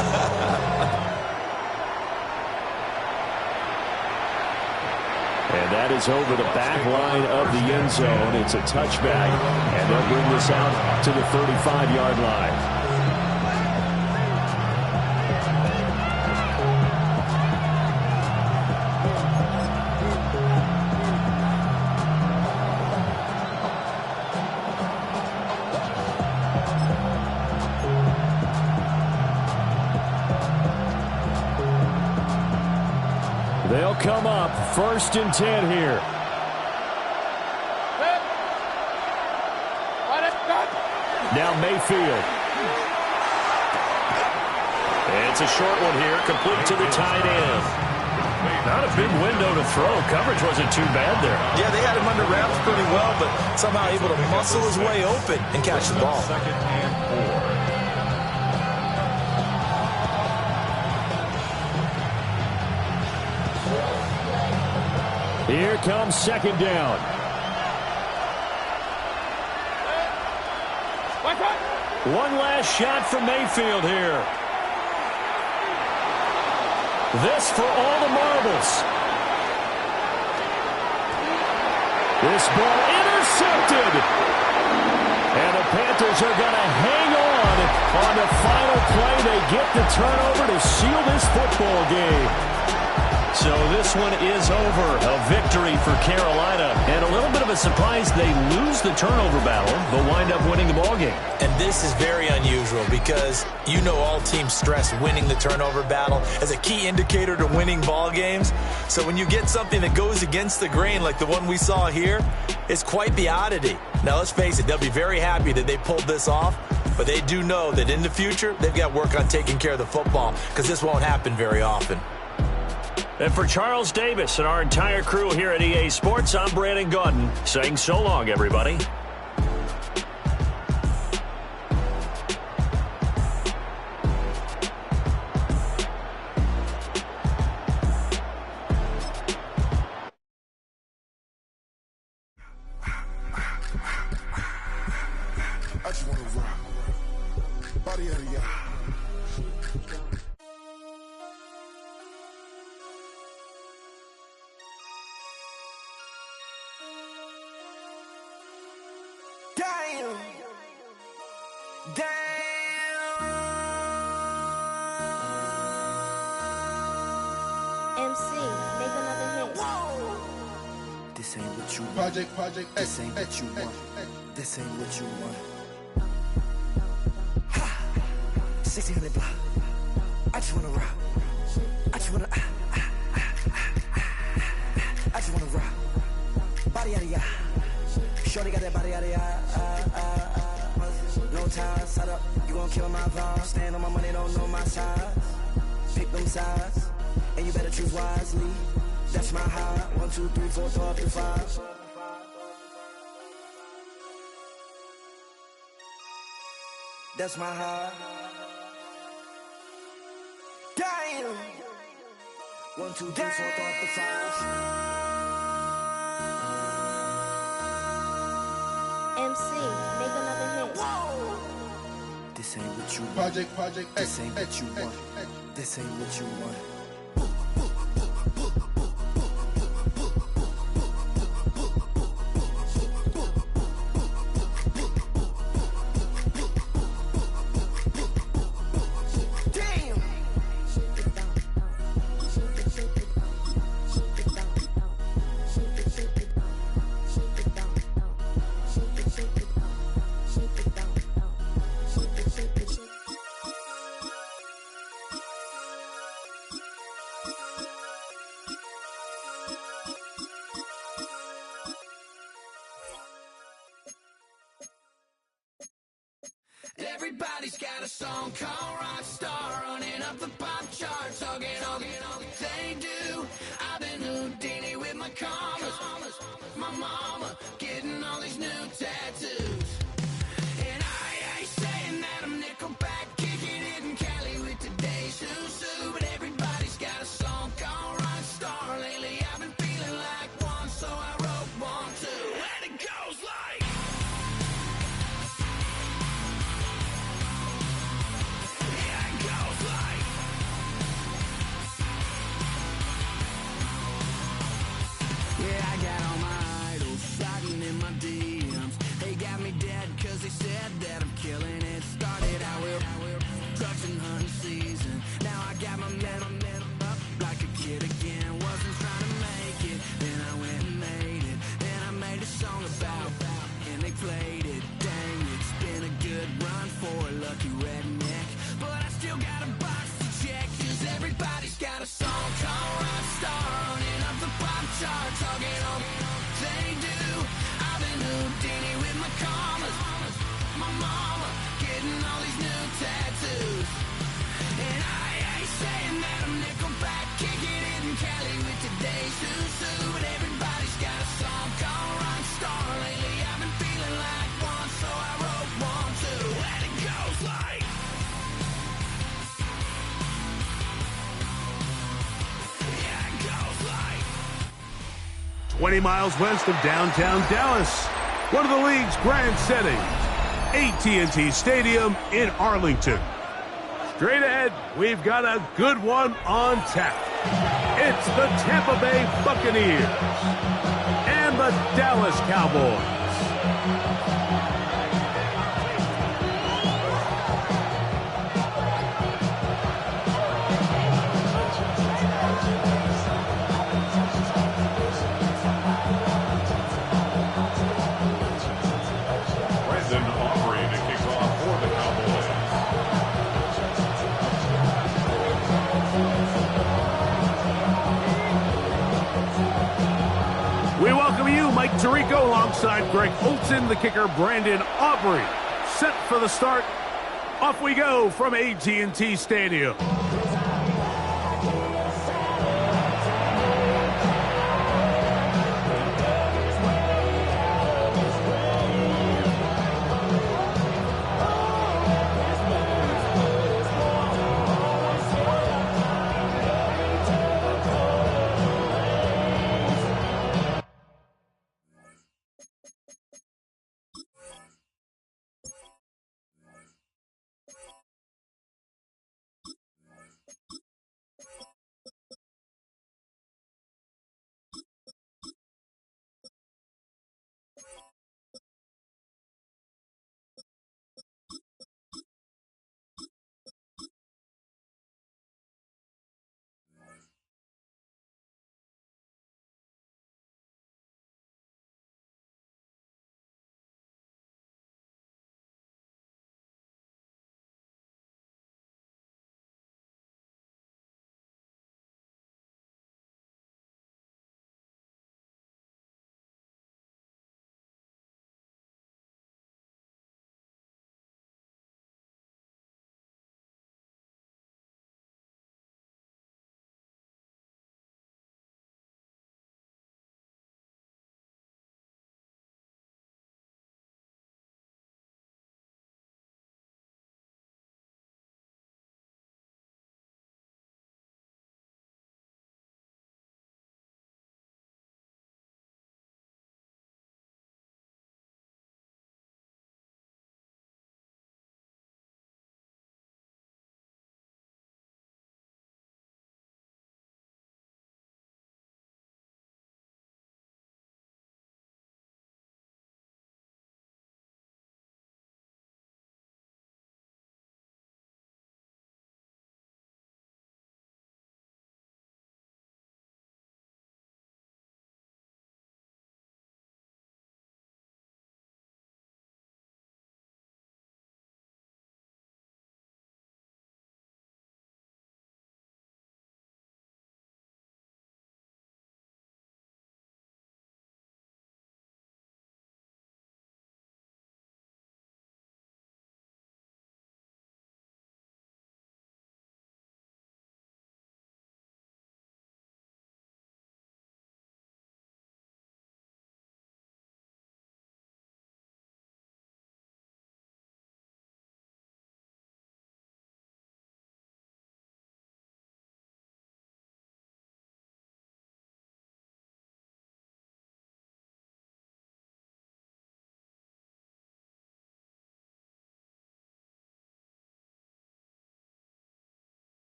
And that is over the back line of the end zone. It's a touchback, and they'll bring this out to the 35-yard line. They'll come up 1st and 10 here. Now Mayfield. It's a short one here, complete to the tight end. Not a big window to throw. Coverage wasn't too bad there. Yeah, they had him under wraps pretty well, but somehow able to muscle his way open and catch the ball. 2nd and 4. Here comes 2nd down. One last shot from Mayfield here. This for all the marbles. This ball intercepted. And the Panthers are going to hang on the final play. They get the turnover to seal this football game. So this one is over. A victory for Carolina. And a little bit of a surprise, they lose the turnover battle, but wind up winning the ballgame. And this is very unusual because you know all teams stress winning the turnover battle as a key indicator to winning ball games. So when you get something that goes against the grain like the one we saw here, it's quite the oddity. Now let's face it, they'll be very happy that they pulled this off, but they do know that in the future they've got work on taking care of the football because this won't happen very often. And for Charles Davis and our entire crew here at EA Sports, I'm Brandon Gaudin saying so long, everybody. I just want to rock. Body out of y'all. Damn. MC, make another hit. Whoa. This ain't what you want. Project, This ain't what you want. This ain't what you want. 1600 block. I just wanna rock. I just wanna. I just wanna rock. Body out of ya. Shorty got that body out of ya. No time, set up. You gon' kill my vibe. Stand on my money, don't know my size. Pick them sides, and you better choose wisely. That's my high. 1, 2, 3, 4, throw up to 5. That's my high. Damn. 1, 2, 3, 4, throw up to 5. MC, make another hit. Whoa. This ain't what you want. Project, This ain't what you want. This ain't what you want. Everybody's got a song called Rockstar, running up the pop charts, talking all they do. I've been Houdini with my commas, my mama getting all these new tattoos. And I ain't saying that I'm Nickelback, kicking it in Cali with today's Susu, but everybody's got a song called Rockstar. Lately I've been feeling like one, so I wrote one too. And it goes like... Yeah, I got all my idols 20 miles west of downtown Dallas, one of the league's grand settings, AT&T Stadium in Arlington. Straight ahead, we've got a good one on tap. It's the Tampa Bay Buccaneers and the Dallas Cowboys. We welcome you, Mike Tirico, alongside Greg Olson, the kicker, Brandon Aubrey. Set for the start. Off we go from AT&T Stadium.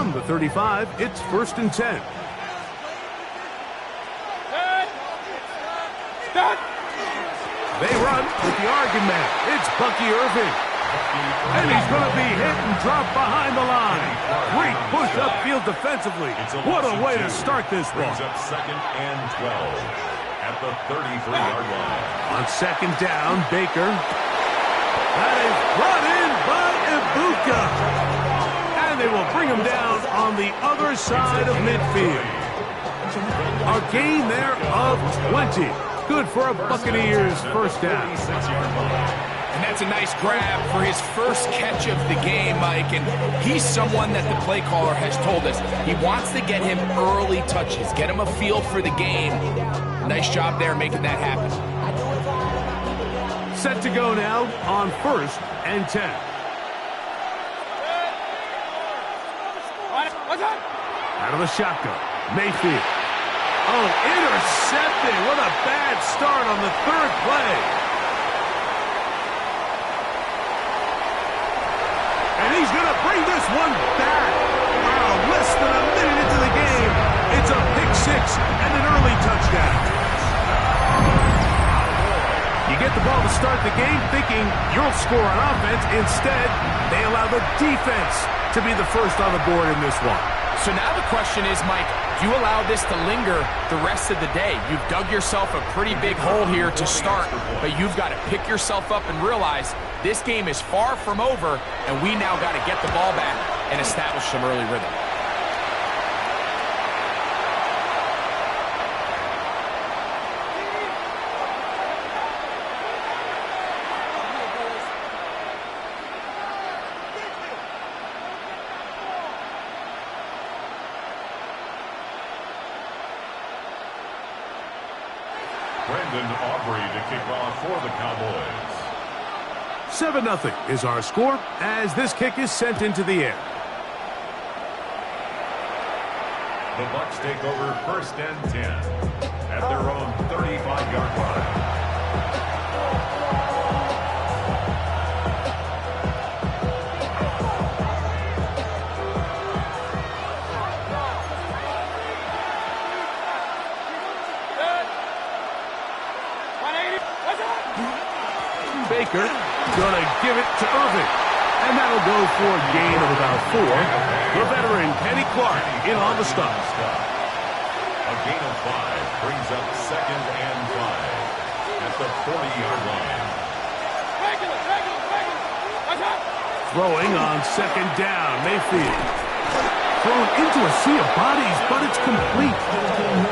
From the 35, it's 1st and 10. They run with the Oregon man. It's Bucky Irving. And he's going to be hit and dropped behind the line. Great push upfield defensively. What a way to start this one. Brings up 2nd and 12 at the 33-yard line. On 2nd down, Baker. That is brought in by Ibuka. And they will bring him down on the other side of midfield. A gain there of 20. Good for a Buccaneers first down. And that's a nice grab for his first catch of the game, Mike. And he's someone that the play caller has told us he wants to get him early touches, get him a feel for the game. Nice job there making that happen. Set to go now on 1st and 10. Out of the shotgun, Mayfield. Oh, intercepted. What a bad start on the 3rd play. And he's going to bring this one back. Wow, less than a minute into the game. It's a pick 6 and an early touchdown. You get the ball to start the game thinking you'll score on offense. Instead, they allow the defense to be the first on the board in this one. So now the question is, Mike, do you allow this to linger the rest of the day? You've dug yourself a pretty big hole here to start, but you've got to pick yourself up and realize this game is far from over, and we now got to get the ball back and establish some early rhythm. Brendan Aubrey to kick off for the Cowboys. 7-0 is our score as this kick is sent into the air. The Bucs take over 1st and 10 at their own 35-yard line. Baker going to give it to Irving. And that'll go for a gain of about 4. The veteran, Kenny Clark, in on the stop. A gain of 5 brings up 2nd and 5 at the 40-yard line. Throwing on 2nd down, Mayfield. Thrown into a sea of bodies, but it's complete.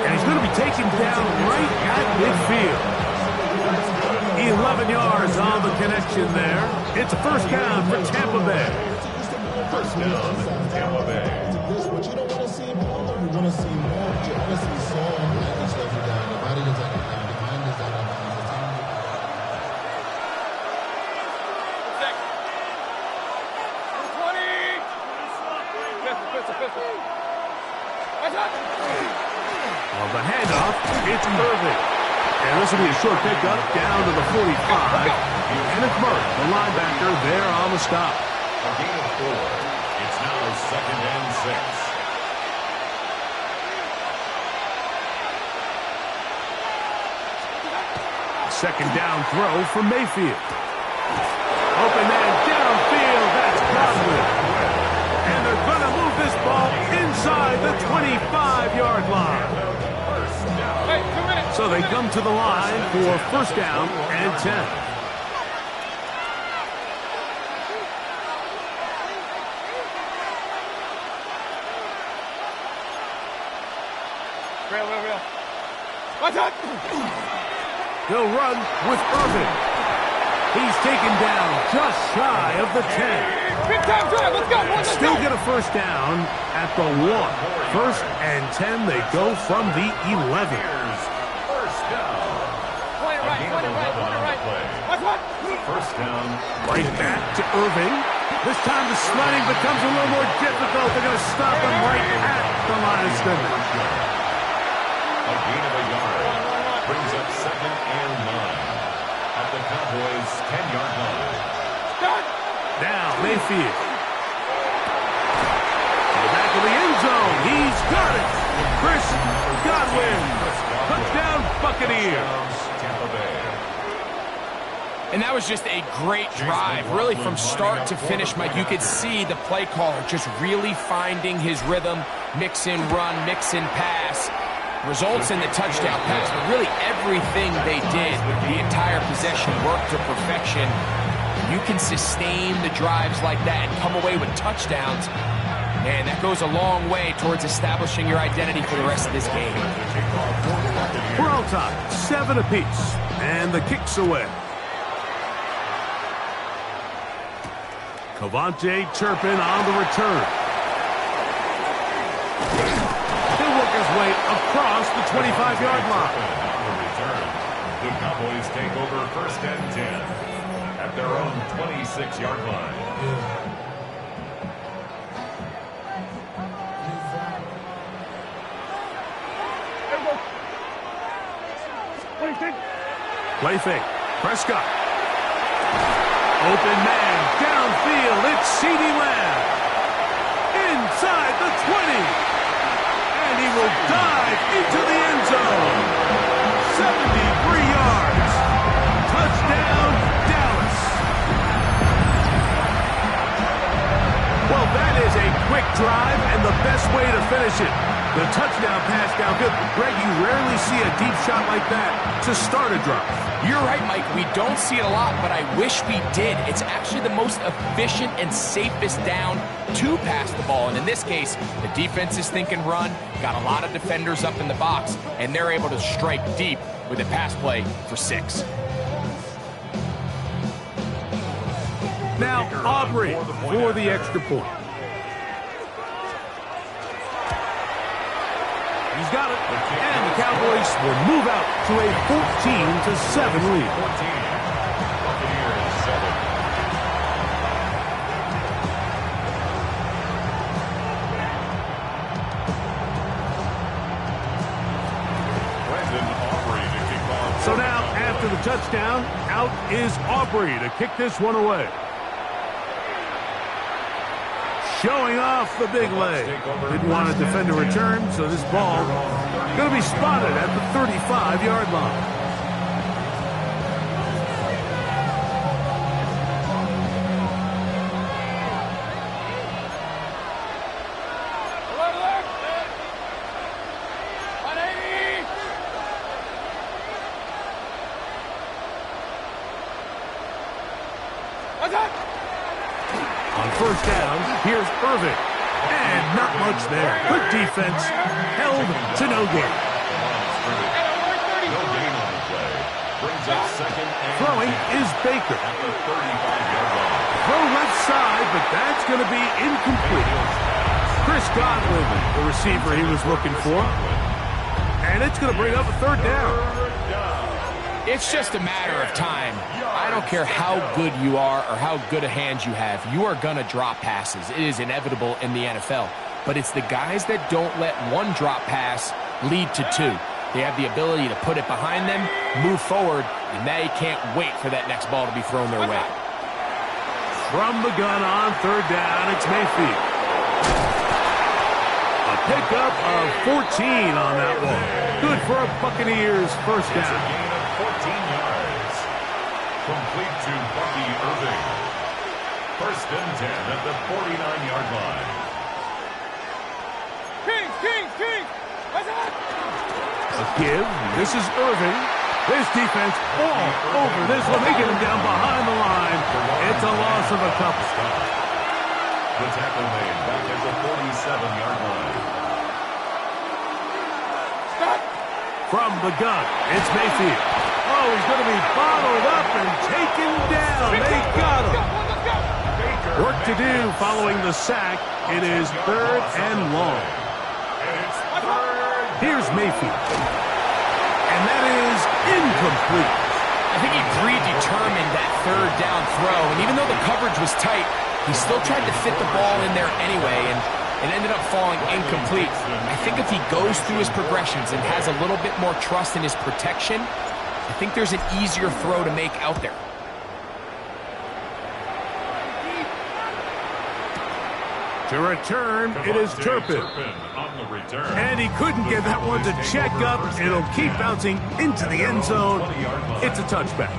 And he's going to be taken down right at midfield. 11 yards on the connection there. It's a first down for Tampa Bay. First down, Tampa Bay. But you don't want to see more. You want to see more. You want to see Saul and stuff down. The body is out of down. The mind is out of On the handoff, it's Irving. And this will be a short pickup down to the 45. Kenneth Murray, the linebacker, there on the stop. A gain of 4. It's now 2nd and 6. Second down throw from Mayfield. Open man downfield, that's Godwin. And they're going to move this ball inside the 25-yard line. So they come to the line for first down and 10. Real. Watch out! They'll run with Irving. He's taken down just shy of the 10. Big time drive, let's go! Still get a first down at the 1. 1st and 10, they go from the 11. First down. Right back to Irving. This time the sliding becomes a little more difficult. They're going to stop him right at the line of scrimmage. A gain of a yard brings up 2nd and 9 at the Cowboys' 10-yard line. Now Mayfield. To the back of the zone. He's got it. Chris Godwin. Touchdown, Buccaneers. Tampa Bay. And that was just a great drive, really from start to finish, Mike. You could see the play caller just really finding his rhythm, mix in run, mix in pass, results in the touchdown pass. But really everything they did, the entire possession worked to perfection. You can sustain the drives like that and come away with touchdowns. Man, that goes a long way towards establishing your identity for the rest of this game. We're all tied, 7 apiece, and the kick's away. Cavante Turpin on the return. He'll work his way across the 25-yard line. On the return, the Cowboys take over 1st and 10 at their own 26-yard line. Play fake. Prescott. Open man. Downfield. It's CeeDee Lamb. Inside the 20. And he will dive into the end zone. 73 yards. Touchdown, Dallas. Well, that is a quick drive and the best way to finish it. The touchdown pass downfield. Greg, you rarely see a deep shot like that to start a drive. You're right, Mike. We don't see it a lot, but I wish we did. It's actually the most efficient and safest down to pass the ball. And in this case, the defense is thinking run, got a lot of defenders up in the box, and they're able to strike deep with a pass play for 6. Now, Aubrey for the extra point. He's got it, and the Cowboys will move out to a 14-7 lead. 14. Buccaneers 7. Brandon Aubrey to kick off. So now, after the touchdown, out is Aubrey to kick this one away. Showing off the big leg. Didn't want to defend a return, so this ball going to be spotted at the 35-yard line. On first down, here's Irving. And not much there. Good defense. Held to no gain. No gain on the play. Brings up 2nd and Throwing is Baker. at the 35-yard line. Throw left side, but that's going to be incomplete. Chris Godwin, the receiver he was looking for. And it's going to bring up a 3rd down. It's just a matter of time. I don't care how good you are or how good a hand you have. You are going to drop passes. It is inevitable in the NFL. But it's the guys that don't let one drop pass lead to 2. They have the ability to put it behind them, move forward, and they can't wait for that next ball to be thrown their way. From the gun on 3rd down, it's Mayfield. A pickup of 14 on that one. Good for a Buccaneers 1st It's a down. gain of 14 yards. Complete to Bucky Irving. 1st and 10 at the 49-yard line. A give. This is Irving. This defense all over this one. They get him down behind the line. It's a loss of a couple. The tackle made back at the 47-yard line. From the gun, it's Mayfield. Oh, he's going to be bottled up and taken down. They got him. Work to do following the sack. It is 3rd and long. Here's Mayfield. And that is incomplete. I think he predetermined that 3rd down throw, and even though the coverage was tight, he still tried to fit the ball in there anyway, and it ended up falling incomplete. I think if he goes through his progressions and has a little bit more trust in his protection, I think there's an easier throw to make out there. To return, it is Turpin. On the return. And he couldn't get that one to check up. It'll keep bouncing into the end zone. It's a touchback.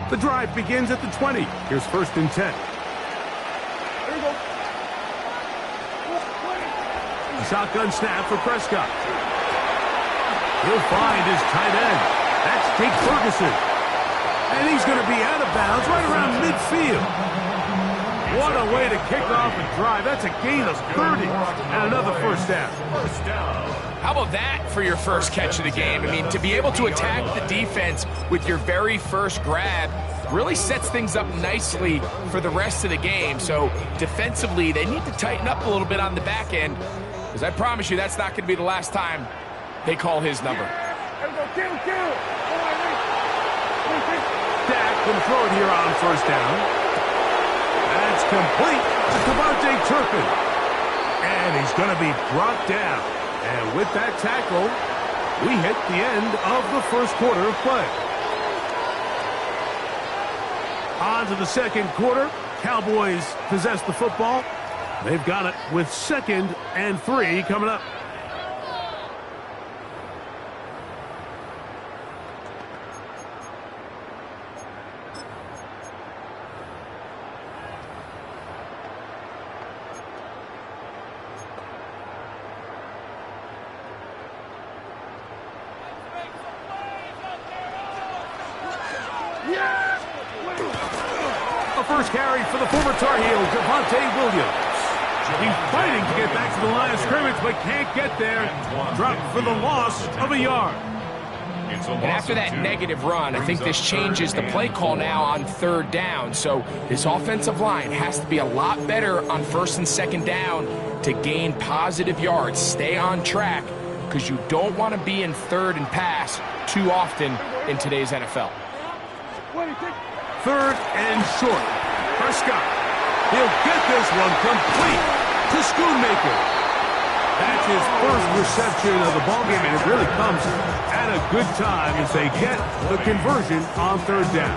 The drive begins at the 20. Here's 1st and 10. A shotgun snap for Prescott. He'll find his tight end. That's Jake Ferguson. And he's going to be out of bounds right around midfield. What a way to kick off a drive. That's a gain of 30 and another first down. How about that for your first catch of the game? I mean, to be able to attack the defense with your very first grab really sets things up nicely for the rest of the game. So defensively, they need to tighten up a little bit on the back end, because I promise you that's not going to be the last time they call his number. Dak can throw it here on 1st down. That's complete to Devontae Turpin. And he's going to be brought down. And with that tackle, we hit the end of the 1st quarter of play. On to the 2nd quarter. Cowboys possess the football. They've got it with 2nd and 3 coming up. A first carry for the former Tar Heel, Javonte Williams. He's fighting to get back to the line of scrimmage, but can't get there. Dropped for the loss of a yard. And after that negative run, I think this changes the play call now on 3rd down. So this offensive line has to be a lot better on 1st and 2nd down to gain positive yards. Stay on track, because you don't want to be in 3rd and pass too often in today's NFL. 3rd and short. Prescott. He'll get this one complete to Schoonmaker. That's his first reception of the ballgame, and it really comes at a good time as they get the conversion on 3rd down.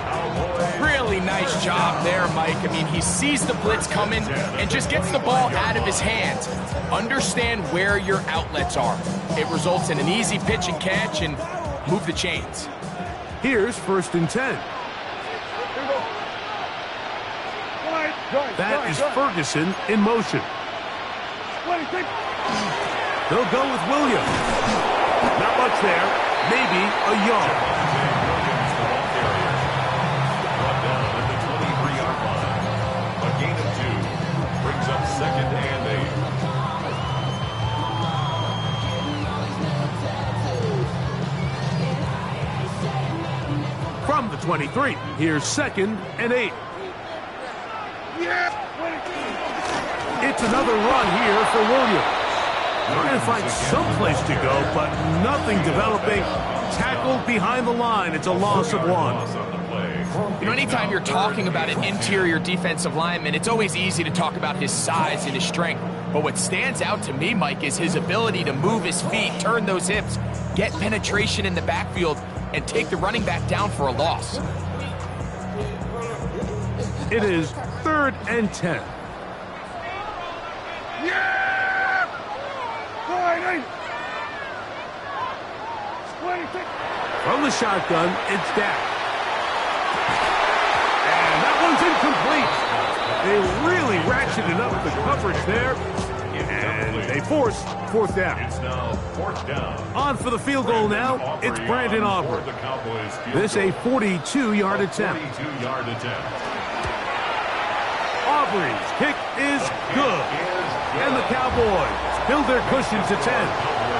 Really nice job there, Mike. I mean, he sees the blitz coming and just gets the ball out of his hands. Understand where your outlets are. It results in an easy pitch and catch and move the chains. Here's 1st and 10. That is Ferguson in motion. They'll go with Williams. Not much there. Maybe a yard. Brought down at the 23-yard line. A gain of 2 brings up 2nd and 8. From the 23, here's 2nd and 8. It's another run here for Williams. Trying to find some place to go, but nothing developing. Tackled behind the line. It's a loss of 1. You know, anytime you're talking about an interior defensive lineman, it's always easy to talk about his size and his strength. But what stands out to me, Mike, is his ability to move his feet, turn those hips, get penetration in the backfield, and take the running back down for a loss. It is 3rd and 10. From the shotgun, it's Dak. And that one's incomplete. They really ratcheted up the coverage there. And they force 4th down. It's now 4th down. On for the field goal now, it's Brandon Aubrey. This a 42-yard attempt. 42-yard attempt. Aubrey's kick is good. And the Cowboys build their cushion to 10.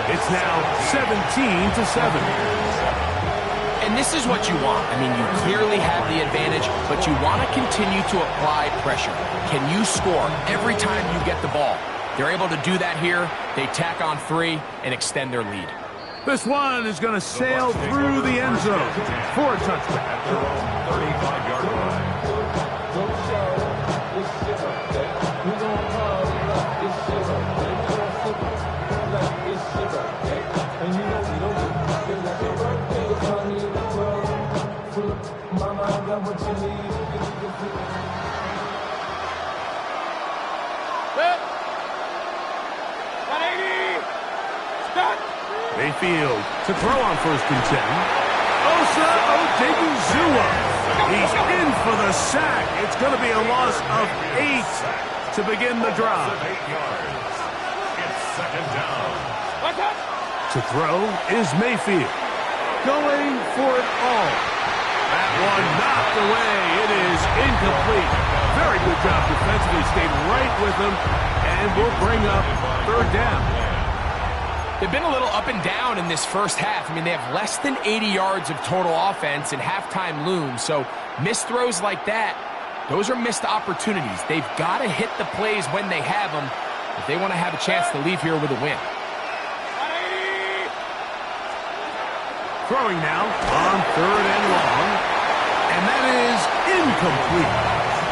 It's now 17-7. And this is what you want. I mean, you clearly have the advantage, but you want to continue to apply pressure. Can you score every time you get the ball? They're able to do that here. They tack on 3 and extend their lead. This one is going to sail through the end zone for a touchback. At their own 35-yard line. Mayfield to throw on 1st and 10. Osa Odigizua. He's in for the sack. It's going to be a loss of 8 to begin the drive. 8 yards. It's 2nd down. To throw is Mayfield. Going for it all. That one knocked away. It is incomplete. Very good job defensively. Stayed right with him and will bring up 3rd down. They've been a little up and down in this first half. I mean, they have less than 80 yards of total offense and halftime looms. So missed throws like that, those are missed opportunities. They've got to hit the plays when they have them if they want to have a chance to leave here with a win. Throwing now on 3rd and long. And that is incomplete.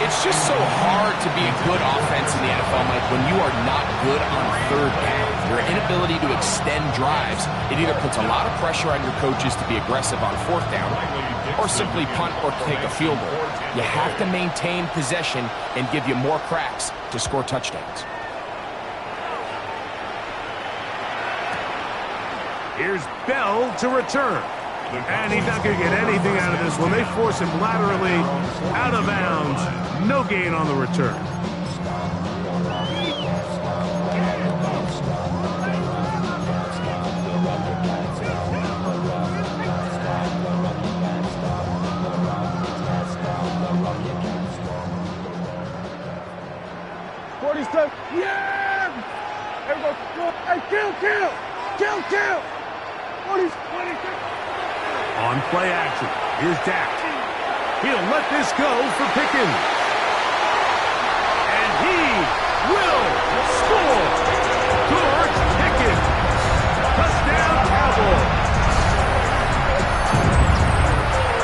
It's just so hard to be a good offense in the NFL, Mike, when you are not good on 3rd down. Your inability to extend drives, it either puts a lot of pressure on your coaches to be aggressive on 4th down or simply punt or take a field goal. You have to maintain possession and give you more cracks to score touchdowns. Here's Bell to return. And he's not going to get anything out of this one. They force him laterally out of bounds. No gain on the return. Yeah! Everybody, go! Hey, kill! 26. On play action, here's Dak. He'll let this go for Pickens. And he will score. George Pickens. Touchdown, Cowboys.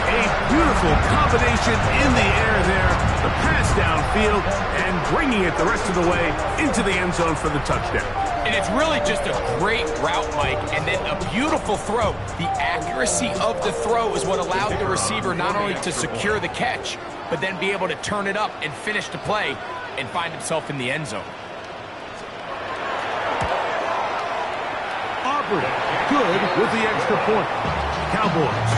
A beautiful combination in the air there. The pass downfield and bringing it the rest of the way into the end zone for the touchdown. And it's really just a great route, Mike, and then a beautiful throw. The accuracy of the throw is what allowed the receiver not only to secure the catch, but then be able to turn it up and finish the play and find himself in the end zone. Aubrey, good with the extra point. Cowboys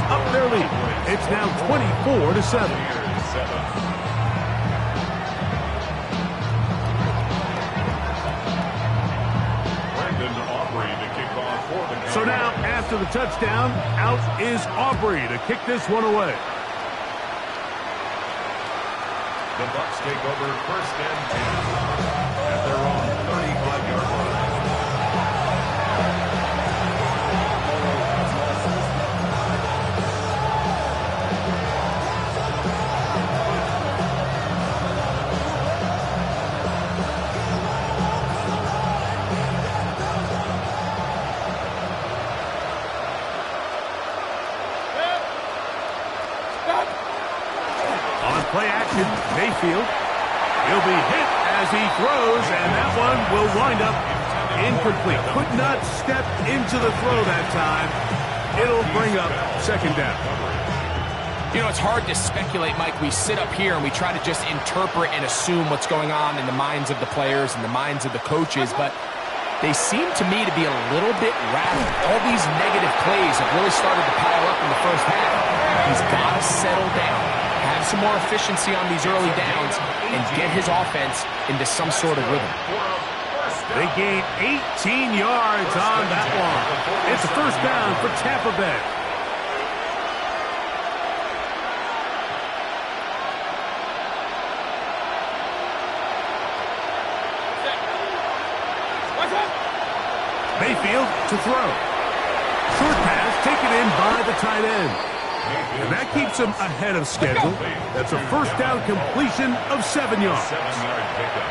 up their lead. It's now 24-7. So now, after the touchdown, out is Aubrey to kick this one away. The Bucs take over 1st and 10 at their own 35-yard line. Play action, Mayfield. He'll be hit as he throws, and that one will wind up incomplete. Could not step into the throw that time. It'll bring up 2nd down. You know, it's hard to speculate, Mike. We sit up here and we try to just interpret and assume what's going on in the minds of the players and the minds of the coaches, but they seem to me to be a little bit rattled. All these negative plays have really started to pile up in the first half. He's got to settle down, have some more efficiency on these early downs, and get his offense into some sort of rhythm. They gain 18 yards on that one. It's a 1st down for Tampa Bay. Mayfield to throw. Short pass taken in by the tight end. And that keeps him ahead of schedule. That's a 1st down completion of 7 yards. 7-yard pickup.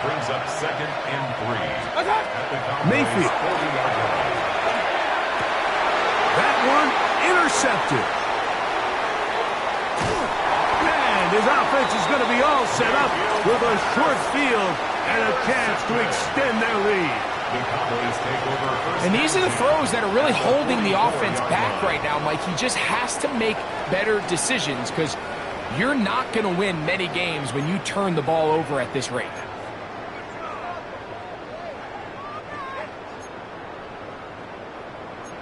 Brings up 2nd and 3. Mayfield. That one intercepted. And his offense is going to be all set up with a short field and a chance to extend their lead. And these are the throws that are really holding the offense back right now, Mike. He just has to make better decisions because you're not going to win many games when you turn the ball over at this rate.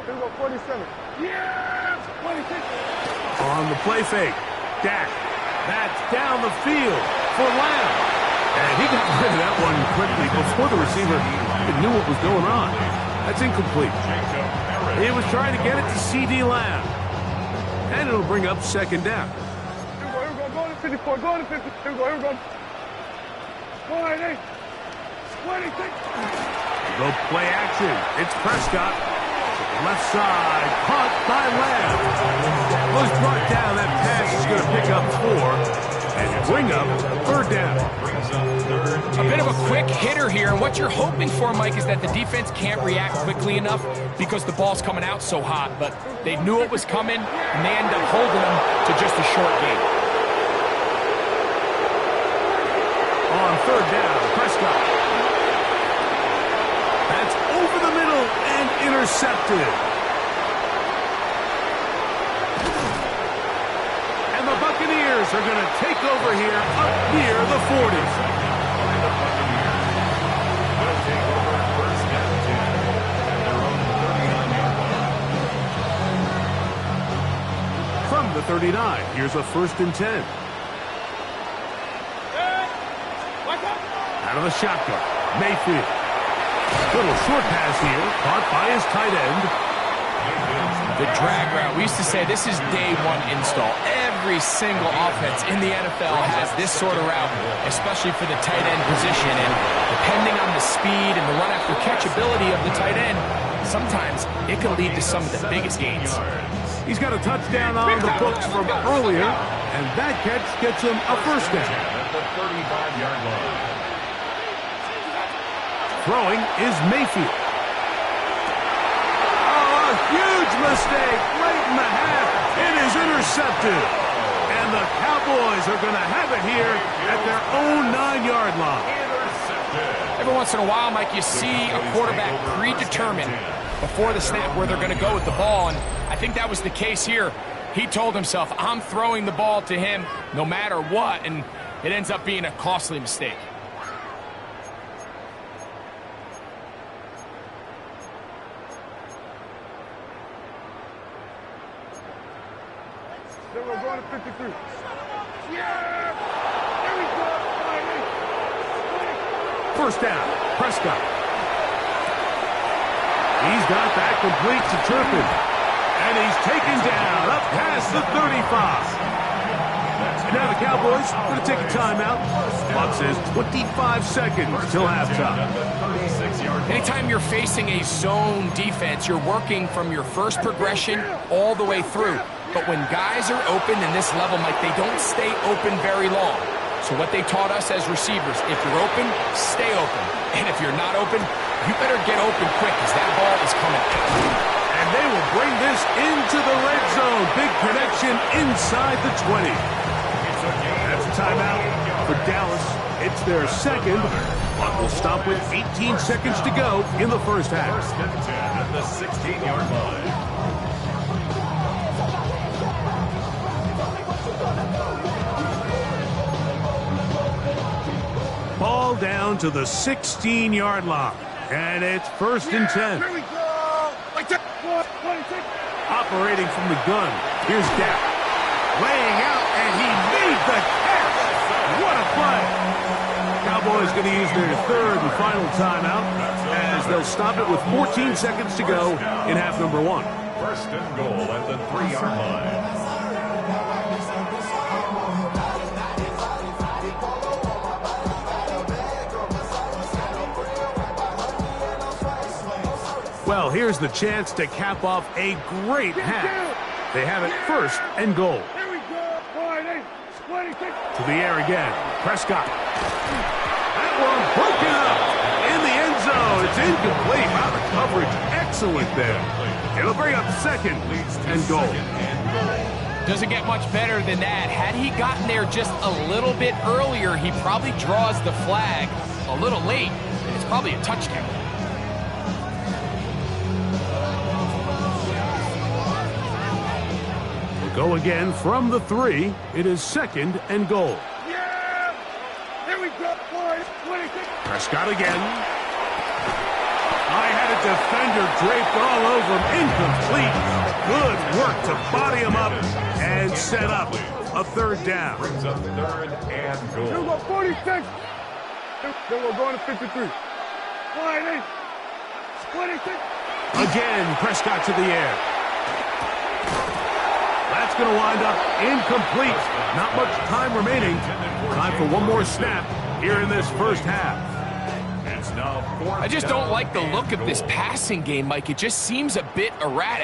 Here we go, 47. Yeah! 26. On the play fake. Dak. That's down the field for Lamb. And he got rid of that one quickly before the receiver even knew what was going on. That's incomplete. He was trying to get it to C.D. Lamb. And it'll bring up second down. Here we go, go to 54, go to 50. Here we go. Go ahead, 26. The play action. It's Prescott. Left side. Caught by Lamb. Was brought down. That pass is going to pick up 4 and bring up third down. A bit of a quick hitter here, and what you're hoping for, Mike, is that the defense can't react quickly enough because the ball's coming out so hot, but they knew it was coming, and they end up holding them to just a short gain. On third down, Prescott. That's over the middle and intercepted. And the Buccaneers are going to take over here up near the 40. From the 39, here's a 1st and 10. Out of the shotgun, Mayfield. Little short pass here, caught by his tight end. The drag route. We used to say this is day one install. Every single offense in the NFL has this sort of route, especially for the tight end position. And depending on the speed and the run after catch ability of the tight end, sometimes it can lead to some of the biggest gains. He's got a touchdown on the books from earlier, and that catch gets him a first down. At the 35-yard line. Throwing is Mayfield. Oh, a huge mistake late in the half. It is intercepted. And the Cowboys are going to have it here at their own 9-yard line. Every once in a while, Mike, you see a quarterback predetermined before the snap where they're going to go with the ball, and I think that was the case here. He told himself, I'm throwing the ball to him no matter what, and it ends up being a costly mistake. Then we're going to 53. Yeah! There we go! First down, Prescott. He's got that complete to Turpin. And he's taken down up past the 35. And now the Cowboys are going to take a timeout. Clock says 25 seconds till halftime. Anytime you're facing a zone defense, you're working from your first progression all the way through. But when guys are open in this level, Mike, they don't stay open very long. So what they taught us as receivers, if you're open, stay open. And if you're not open, you better get open quick because that ball is coming out. And they will bring this into the red zone. Big connection inside the 20. That's a timeout for Dallas. It's their second. Clock will stop with 18 seconds to go in the first half. First and 10 at the 16-yard line. Ball down to the 16-yard line. And it's 1st and 10. Here we go! Like that. 26. Operating from the gun. Here's Dak. Laying out, and he made the catch. What a play. Cowboys going to use their third and final timeout as they'll stop it with 14 seconds to go in half number 1. First and goal at the 3-yard line. Well, here's the chance to cap off a great half. They have it 1st and goal. Here we go. 26. To the air again. Prescott. That one broken up in the end zone. It's incomplete. Wow, the coverage excellent there. It'll bring up 2nd and goal. Doesn't get much better than that. Had he gotten there just a little bit earlier, he probably draws the flag a little late, and it's probably a touchdown. Go again from the 3. It is 2nd and goal. Yeah! Here we go, boys. 26. Prescott again. I had it defender draped all over him. Incomplete. Good work to body him up and set up a third down. Brings up 3rd and goal. Here we go, 46. Then we're going to 53. 180. 26. Again, Prescott to the air. That's going to wind up incomplete. Not much time remaining. Time for one more snap here in this first half. It's now 4th I just don't like the look of this passing game, Mike. It just seems a bit erratic.